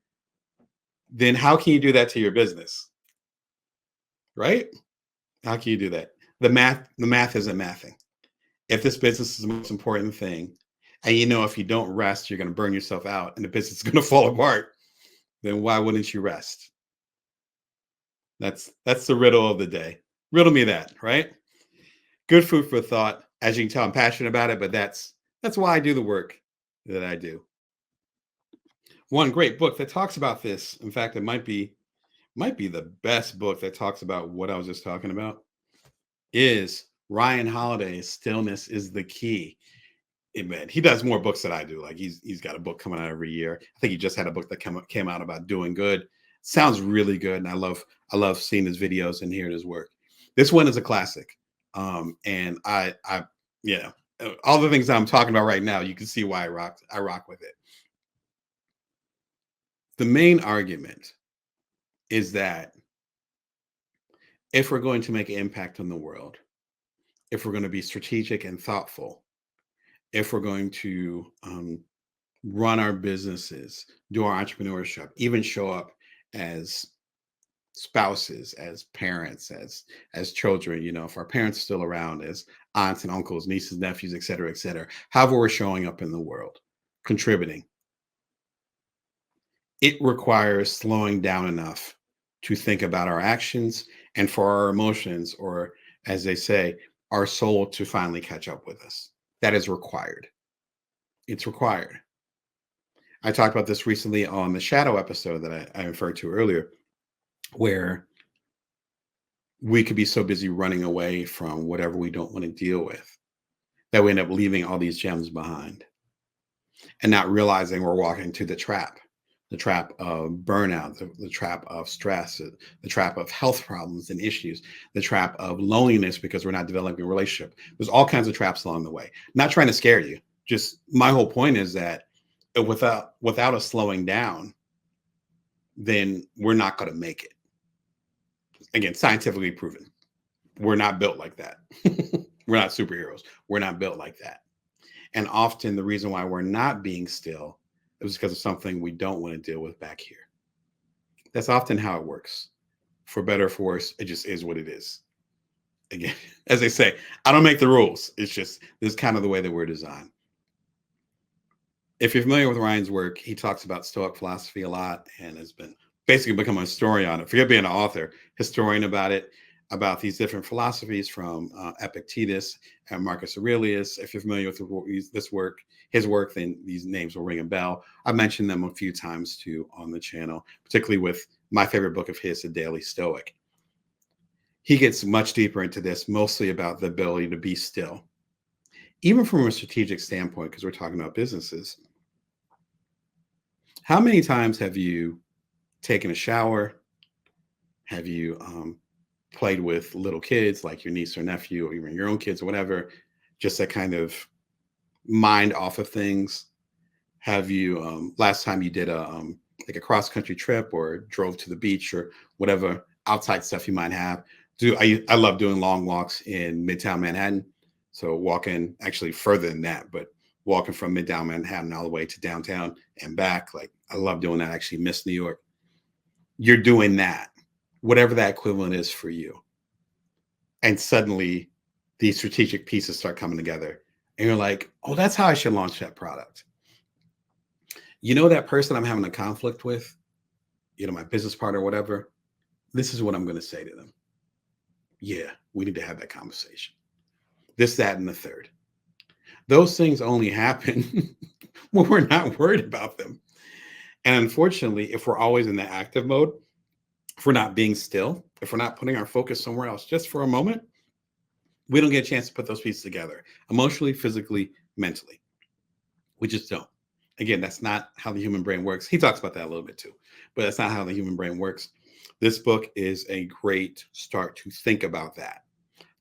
then how can you do that to your business? Right? How can you do that? The math isn't mathing. If this business is the most important thing, and you know if you don't rest, you're going to burn yourself out and the business is going to fall apart, then why wouldn't you rest? That's the riddle of the day. Riddle me that, right? Good food for thought. As you can tell, I'm passionate about it, but that's why I do the work that I do. One great book that talks about this, in fact, it might be the best book that talks about what I was just talking about, is Ryan Holiday's Stillness is the Key. Man, he does more books than I do. Like he's got a book coming out every year. I think he just had a book that came out about doing good. Sounds really good, and I love seeing his videos and hearing his work. This one is a classic, and I yeah, all the things that I'm talking about right now, you can see why I rock with it. The main argument is that if we're going to make an impact on the world, if we're going to be strategic and thoughtful, if we're going to run our businesses, do our entrepreneurship, even show up as spouses, as parents, as children, if our parents are still around, as aunts and uncles, nieces, nephews, et cetera, however we're showing up in the world, contributing, it requires slowing down enough to think about our actions and for our emotions, or as they say, our soul to finally catch up with us. That is required. It's required. I talked about this recently on the shadow episode that I referred to earlier, where we could be so busy running away from whatever we don't want to deal with that we end up leaving all these gems behind and not realizing we're walking into the trap of burnout, the trap of stress, the trap of health problems and issues, the trap of loneliness because we're not developing a relationship. There's all kinds of traps along the way. Not trying to scare you. Just my whole point is that without us slowing down, then we're not going to make it. Again, scientifically proven. We're not built like that. We're not superheroes. We're not built like that. And often the reason why we're not being still is because of something we don't want to deal with back here. That's often how it works. For better or for worse, it just is what it is. Again, as they say, I don't make the rules. It's just, this is kind of the way that we're designed. If you're familiar with Ryan's work, he talks about Stoic philosophy a lot and has been basically become a historian on it. Forget being an author, historian about it, about these different philosophies from Epictetus and Marcus Aurelius. If you're familiar with his work, then these names will ring a bell. I've mentioned them a few times too on the channel, particularly with my favorite book of his, The Daily Stoic. He gets much deeper into this, mostly about the ability to be still. Even from a strategic standpoint, because we're talking about businesses. How many times have you taken a shower? Have you played with little kids like your niece or nephew, or even your own kids or whatever, just to kind of mind off of things? Have you last time you did like a cross-country trip or drove to the beach or whatever outside stuff you might have? I love doing long walks in Midtown Manhattan. So walking actually further than that, but walking from Midtown Manhattan all the way to downtown and back. Like I love doing that. I actually miss New York. You're doing that, whatever that equivalent is for you. And suddenly these strategic pieces start coming together. And you're like, oh, that's how I should launch that product. You know, that person I'm having a conflict with, you know, my business partner, whatever, this is what I'm going to say to them. Yeah, we need to have that conversation. This, that, and the third. Those things only happen when we're not worried about them. And unfortunately, if we're always in the active mode, if we're not being still, if we're not putting our focus somewhere else just for a moment, we don't get a chance to put those pieces together emotionally, physically, mentally. We just don't. Again, that's not how the human brain works. He talks about that a little bit too, but that's not how the human brain works. This book is a great start to think about that,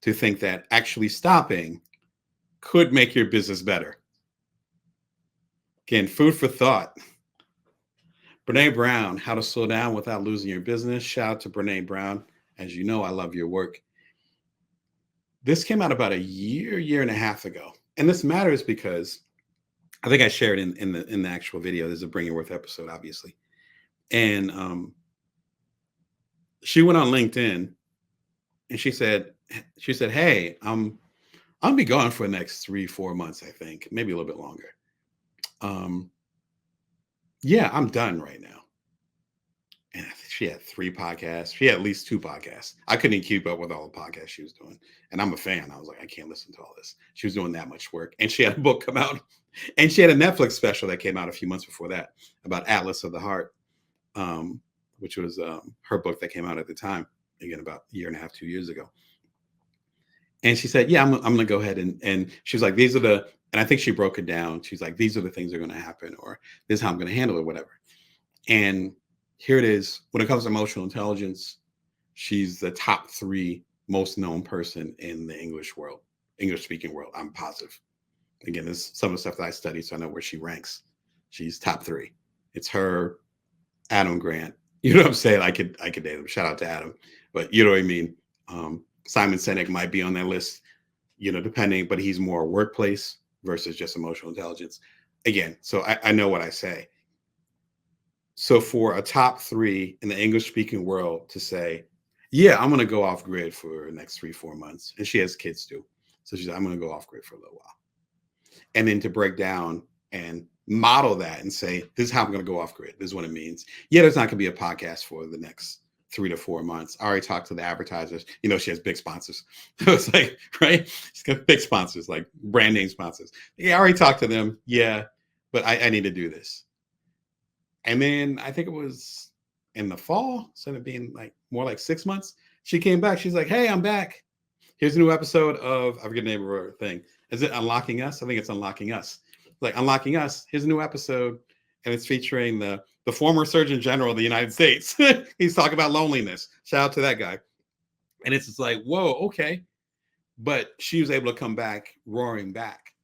to think that actually stopping could make your business better. Again, food for thought. Brene Brown, How to Slow Down Without Losing Your Business. Shout out to Brene Brown. As you know, I love your work. This came out about a year and a half ago. And this matters because I think I shared in the actual video. There's a Bring Your Worth episode, obviously. And she went on LinkedIn and she said, hey, I'll be gone for the next 3-4 months, I think, maybe a little bit longer. Yeah, I'm done right now. And I think she had 3 podcasts. She had at least 2 podcasts. I couldn't even keep up with all the podcasts she was doing. And I'm a fan. I was like, I can't listen to all this. She was doing that much work. And she had a book come out. And she had a Netflix special that came out a few months before that about Atlas of the Heart, which was her book that came out at the time, again, about a year and a half, 2 years ago. And she said, yeah, I'm going to go ahead. And she was like, these are the, and I think she broke it down. She's like, these are the things that are going to happen, or this is how I'm going to handle it, whatever. And here it is. When it comes to emotional intelligence, she's the top 3 most known person in the English speaking world. I'm positive. Again, this is some of the stuff that I studied, so I know where she ranks. She's top 3. It's her, Adam Grant. You know what I'm saying? I could date him. Shout out to Adam. But you know what I mean? Simon Sinek might be on that list, you know, depending, but he's more workplace versus just emotional intelligence. Again, so I know what I say. So for a top 3 in the English speaking world to say, yeah, I'm going to go off grid for the next 3-4 months. And she has kids too. So she's like, I'm going to go off grid for a little while. And then to break down and model that and say, this is how I'm going to go off grid. This is what it means. Yeah, there's not going to be a podcast for the next 3 to 4 months. I already talked to the advertisers. You know, she has big sponsors. It's like, right? She's got big sponsors, like brand name sponsors. Yeah, I already talked to them. Yeah, but I need to do this. And then I think it was in the fall, instead of being like more like 6 months, she came back. She's like, hey, I'm back. Here's a new episode of, I forget the name of her thing. Is it Unlocking Us? I think it's Unlocking Us. Like Unlocking Us. Here's a new episode. And it's featuring the former Surgeon General of the United States. He's talking about loneliness. Shout out to that guy. And it's just like, whoa, okay. But she was able to come back, roaring back.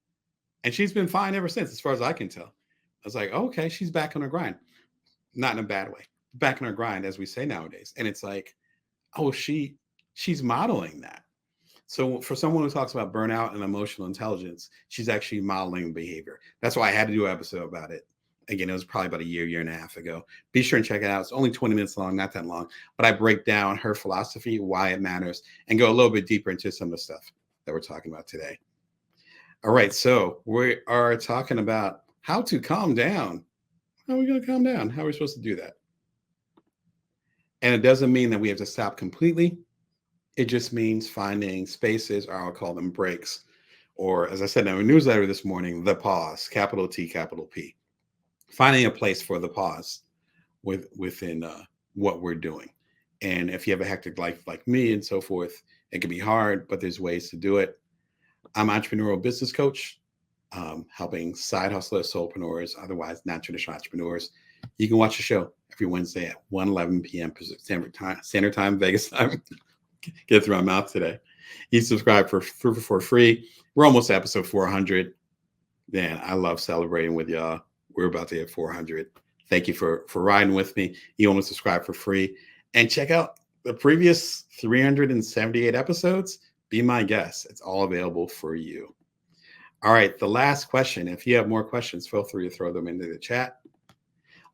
And she's been fine ever since, as far as I can tell. I was like, okay, she's back on her grind. Not in a bad way. Back on her grind, as we say nowadays. And it's like, oh, she's modeling that. So for someone who talks about burnout and emotional intelligence, she's actually modeling behavior. That's why I had to do an episode about it. Again, it was probably about a year and a half ago. Be sure and check it out. It's only 20 minutes long, not that long. But I break down her philosophy, why it matters, and go a little bit deeper into some of the stuff that we're talking about today. All right, so we are talking about how to calm down. How are we going to calm down? How are we supposed to do that? And it doesn't mean that we have to stop completely. It just means finding spaces, or I'll call them breaks, or as I said in our newsletter this morning, the pause, capital T, capital P. Finding a place for the pause within what we're doing. And if you have a hectic life like me and so forth, it can be hard, but there's ways to do it. I'm an entrepreneurial business coach, helping side hustlers, solopreneurs, otherwise non-traditional entrepreneurs. You can watch the show every Wednesday at 1:11 p.m. Pacific Standard Time, Vegas time. Get it through my mouth today. You subscribe for free. We're almost at episode 400. Man, I love celebrating with y'all. We're about to hit 400. Thank you for riding with me. You want to subscribe for free and check out the previous 378 episodes. Be my guest. It's all available for you. All right, the last question. If you have more questions, feel free to throw them into the chat.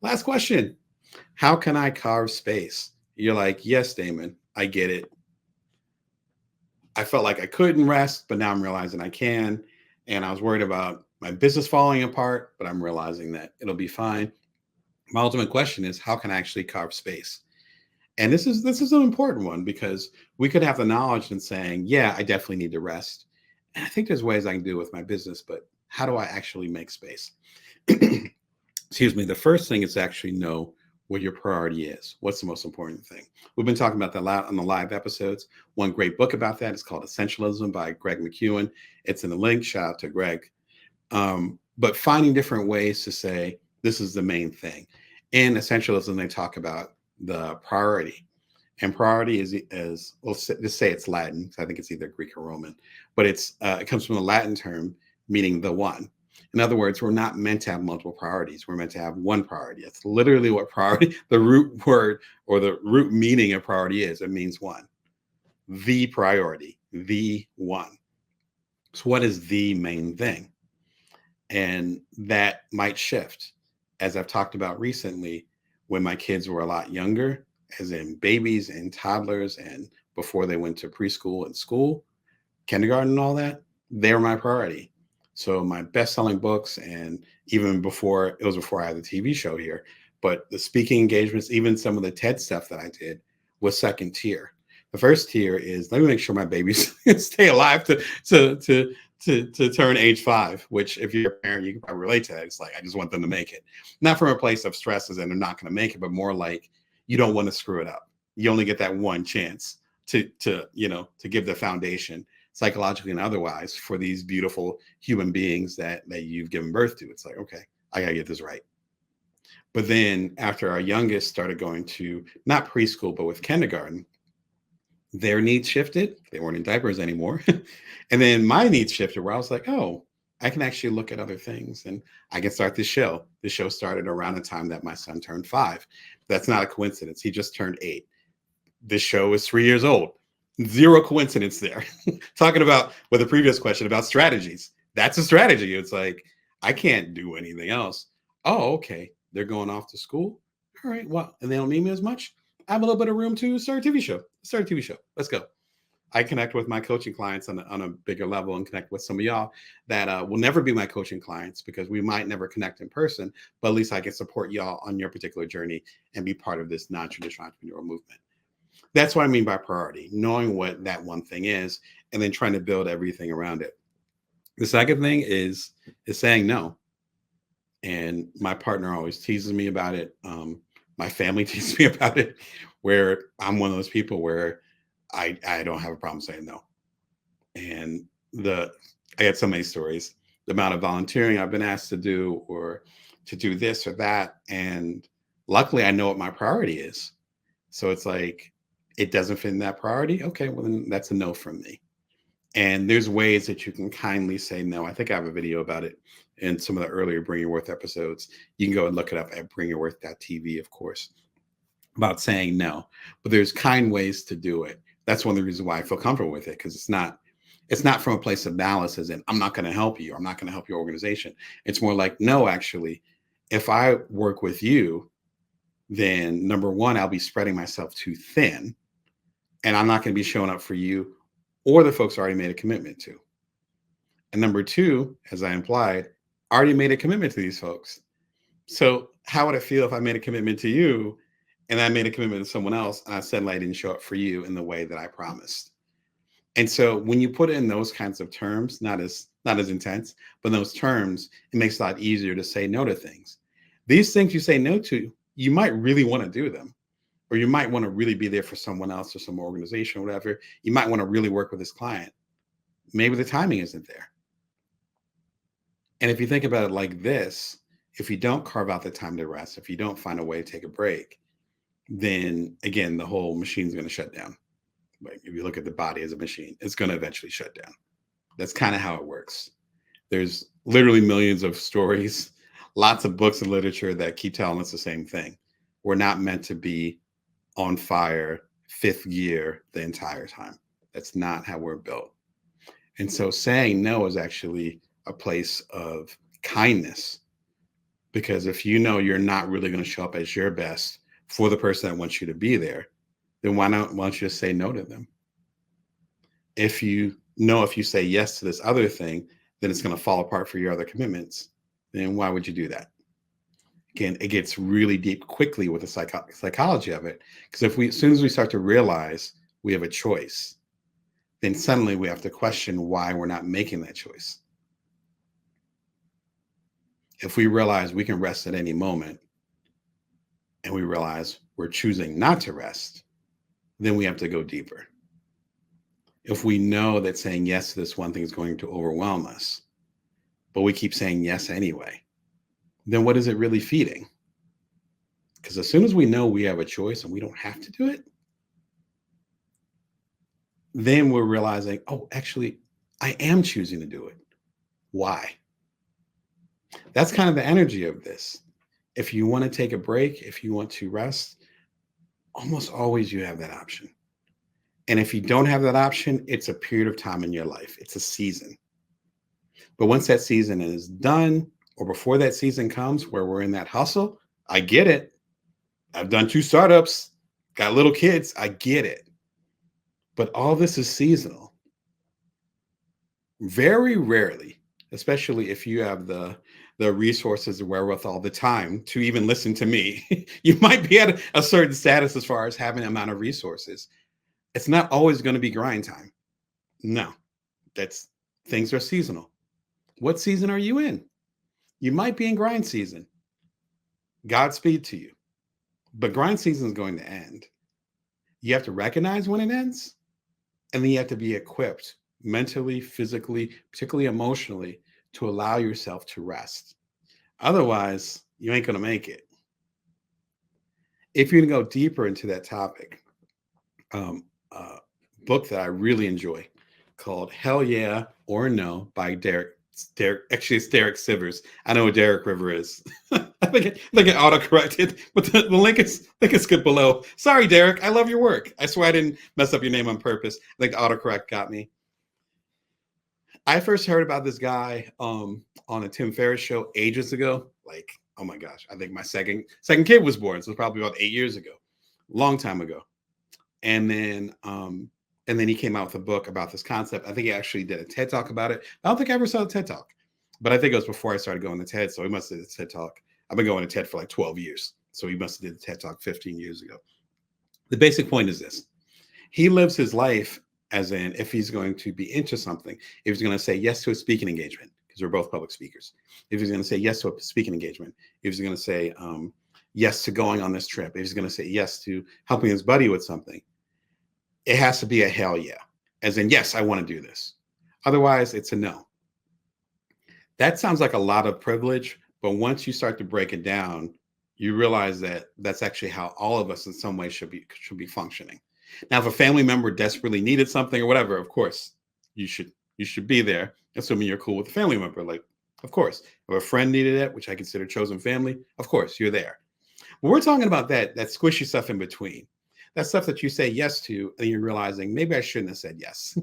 Last question. How can I carve space? You're like, yes, Damon, I get it. I felt like I couldn't rest, but now I'm realizing I can. And I was worried about my business falling apart, but I'm realizing that it'll be fine. My ultimate question is, how can I actually carve space? And this is an important one, because we could have the knowledge and saying, yeah, I definitely need to rest. And I think there's ways I can do it with my business, but how do I actually make space? Excuse me. The first thing is to actually know what your priority is. What's the most important thing? We've been talking about that a lot on the live episodes. One great book about that is called Essentialism by Greg McKeown. It's in the link. Shout out to Greg. But finding different ways to say, this is the main thing. In Essentialism, they talk about the priority. And priority is well, just say it's Latin. I think it's either Greek or Roman, but it comes from a Latin term meaning the one. In other words, we're not meant to have multiple priorities. We're meant to have one priority. That's literally what priority, the root word or the root meaning of priority is. It means one. The priority, the one. So what is the main thing? And that might shift. As I've talked about recently, when my kids were a lot younger, as in babies and toddlers, and before they went to preschool and school, kindergarten and all that, they were my priority. So my best-selling books, and even before, it was before I had the TV show here, but the speaking engagements, even some of the TED stuff that I did, was second tier. The first tier is, let me make sure my babies stay alive to turn age 5, which if you're a parent, you can probably relate to that. It's like, I just want them to make it. Not from a place of stresses and they're not going to make it, but more like, you don't want to screw it up. You only get that one chance to give the foundation, psychologically and otherwise, for these beautiful human beings that you've given birth to. It's like, okay, I gotta get this right. But then after our youngest started going to not preschool, but with kindergarten, their needs shifted. They weren't in diapers anymore. And then my needs shifted, where I was like, oh, I can actually look at other things and I can start this show. The show started around the time that my son turned 5. That's not a coincidence. He just turned 8. This show is 3 years old. Zero coincidence there. Talking about with the previous question about strategies. That's a strategy. It's like, I can't do anything else. Oh, okay. They're going off to school. All right. Well, and they don't need me as much. I have a little bit of room to start a TV show. Start a TV show. Let's go. I connect with my coaching clients on a bigger level, and connect with some of y'all that will never be my coaching clients, because we might never connect in person, but at least I can support y'all on your particular journey and be part of this non-traditional entrepreneurial movement. That's what I mean by priority, knowing what that one thing is, and then trying to build everything around it. The second thing is saying no. And my partner always teases me about it. My family teases me about it, where I'm one of those people where I don't have a problem saying no. And I had so many stories, the amount of volunteering I've been asked to do, or to do this or that. And luckily I know what my priority is. So it's like, it doesn't fit in that priority. Okay, well then that's a no from me. And there's ways that you can kindly say no. I think I have a video about it in some of the earlier Bring Your Worth episodes. You can go and look it up at bringyourworth.tv, of course, about saying no. But there's kind ways to do it. That's one of the reasons why I feel comfortable with it, because it's not from a place of malice, as in, I'm not going to help you, I'm not going to help your organization. It's more like, no, actually, if I work with you, then number one, I'll be spreading myself too thin, and I'm not going to be showing up for you or the folks I already made a commitment to. And number two, as I implied, I already made a commitment to these folks. So how would it feel if I made a commitment to you and I made a commitment to someone else, and I said I didn't show up for you in the way that I promised? And so when you put it in those kinds of terms, not as intense, but in those terms, it makes it a lot easier to say no to things. These things you say no to, you might really want to do them, or you might want to really be there for someone else or some organization or whatever. You might want to really work with this client. Maybe the timing isn't there. And if you think about it like this, if you don't carve out the time to rest, if you don't find a way to take a break, then again, the whole machine's going to shut down. Like, if you look at the body as a machine, it's going to eventually shut down. That's kind of how it works. There's literally millions of stories, lots of books and literature that keep telling us the same thing. We're not meant to be on fire, fifth gear the entire time. That's not how we're built. And so saying no is actually a place of kindness, because if you know you're not really going to show up as your best for the person that wants you to be there, then why don't you just say no to them? If you know if you say yes to this other thing, then it's going to fall apart for your other commitments, then why would you do that? Again, it gets really deep quickly with the psychology of it. Because as soon as we start to realize we have a choice, then suddenly we have to question why we're not making that choice. If we realize we can rest at any moment, and we realize we're choosing not to rest, then we have to go deeper. If we know that saying yes to this one thing is going to overwhelm us, but we keep saying yes anyway, then what is it really feeding? Because as soon as we know we have a choice and we don't have to do it, then we're realizing, oh, actually, I am choosing to do it. Why? That's kind of the energy of this. If you want to take a break, if you want to rest, almost always you have that option. And if you don't have that option, it's a period of time in your life. It's a season. But once that season is done, or before that season comes where we're in that hustle, I get it. I've done 2 startups, got little kids. I get it. But all this is seasonal. Very rarely, especially if you have the resources, the wherewithal, the time to even listen to me, you might be at a certain status as far as having an amount of resources. It's not always going to be grind time. No, things are seasonal. What season are you in? You might be in grind season. Godspeed to you. But grind season is going to end. You have to recognize when it ends, and then you have to be equipped mentally, physically, particularly emotionally, to allow yourself to rest. Otherwise, you ain't going to make it. If you're going to go deeper into that topic, book that I really enjoy called Hell Yeah or No by Derek. Actually, it's Derek Sivers. I know what Derek River is. I think it autocorrected, but the link is good below. Sorry, Derek. I love your work. I swear I didn't mess up your name on purpose. I think the autocorrect got me. I first heard about this guy on a Tim Ferriss show ages ago. Like, oh my gosh, I think my second kid was born, so it was probably about 8 years ago, long time ago. And then he came out with a book about this concept. I think he actually did a TED Talk about it. I don't think I ever saw a TED Talk, but I think it was before I started going to TED. So he must have did a TED Talk. I've been going to TED for like 12 years. So he must have did the TED Talk 15 years ago. The basic point is this. He lives his life as in, if he's going to be into something, if he's going to say yes to a speaking engagement, because we're both public speakers, if he's going to say yes to a speaking engagement, if he's going to say yes to going on this trip, if he's going to say yes to helping his buddy with something, it has to be a hell yeah, as in, yes, I want to do this. Otherwise, it's a no. That sounds like a lot of privilege, but once you start to break it down, you realize that that's actually how all of us in some way should be functioning. Now, if a family member desperately needed something or whatever, of course, you should be there, assuming you're cool with the family member. Like, of course, if a friend needed it, which I consider chosen family, of course, you're there. But we're talking about that squishy stuff in between. That stuff that you say yes to, and you're realizing maybe I shouldn't have said yes.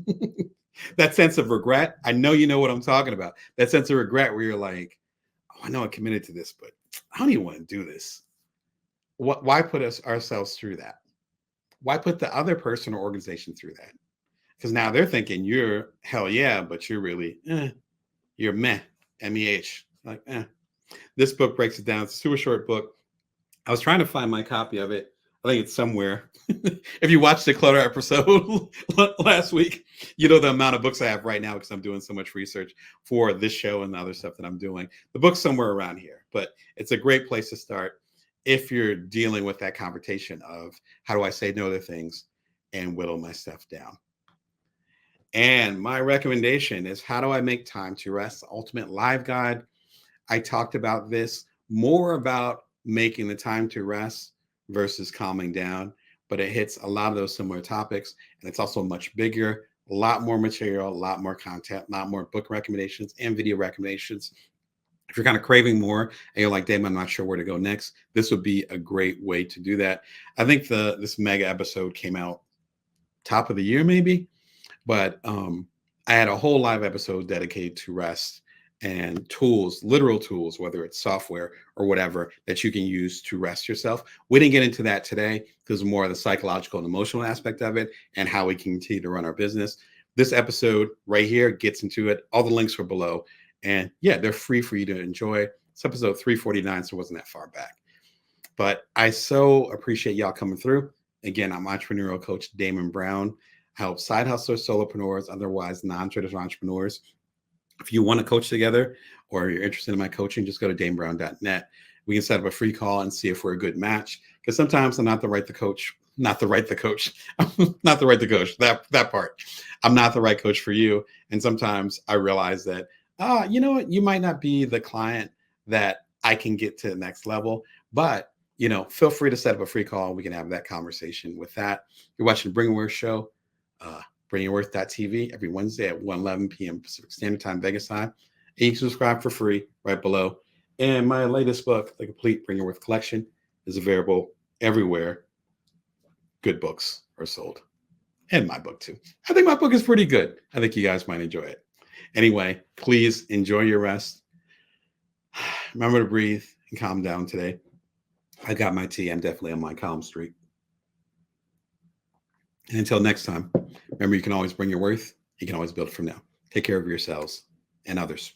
That sense of regret. I know you know what I'm talking about. That sense of regret where you're like, oh, I know I'm committed to this, but I don't even want to do this. Why put ourselves through that? Why put the other person or organization through that? Because now they're thinking you're hell yeah, but you're really, you're meh, M-E-H. Like, This book breaks it down. It's a super short book. I was trying to find my copy of it. I think it's somewhere. If you watched the Clutter episode last week, you know the amount of books I have right now because I'm doing so much research for this show and the other stuff that I'm doing. The book's somewhere around here, but it's a great place to start if you're dealing with that confrontation of how do I say no to things and whittle my stuff down. And my recommendation is how do I make time to rest? The Ultimate Live Guide. I talked about this, more about making the time to rest versus calming down, but it hits a lot of those similar topics. And it's also much bigger, a lot more material, a lot more content, a lot more book recommendations and video recommendations. If you're kind of craving more and you're like, Damon, I'm not sure where to go next, this would be a great way to do that. I think this mega episode came out top of the year, maybe. But I had a whole live episode dedicated to rest and tools, literal tools, whether it's software or whatever that you can use to rest yourself. We didn't get into that today because more of the psychological and emotional aspect of it and how we can continue to run our business. This episode right here gets into it. All the links are below. And yeah, they're free for you to enjoy. It's episode 349, so it wasn't that far back. But I so appreciate y'all coming through. Again, I'm entrepreneurial coach Damon Brown. I help side hustlers, solopreneurs, otherwise non-traditional entrepreneurs. If you want to coach together or you're interested in my coaching, just go to damonbrown.net. We can set up a free call and see if we're a good match. Because sometimes I'm not the right coach. Not the right coach. Not the right coach. That part. I'm not the right coach for you. And sometimes I realize that, you know what? You might not be the client that I can get to the next level. But, feel free to set up a free call. We can have that conversation with that. You're watching the Bring Your Worth show. BringYourWorth.tv every Wednesday at 1:11 p.m. Pacific Standard Time, Vegas time. And you can subscribe for free right below. And my latest book, The Complete Bring Your Worth Collection, is available everywhere good books are sold. And my book too. I think my book is pretty good. I think you guys might enjoy it. Anyway, please enjoy your rest. Remember to breathe and calm down today. I got my tea. I'm definitely on my calm streak. And until next time, remember, you can always bring your worth. You can always build from now. Take care of yourselves and others.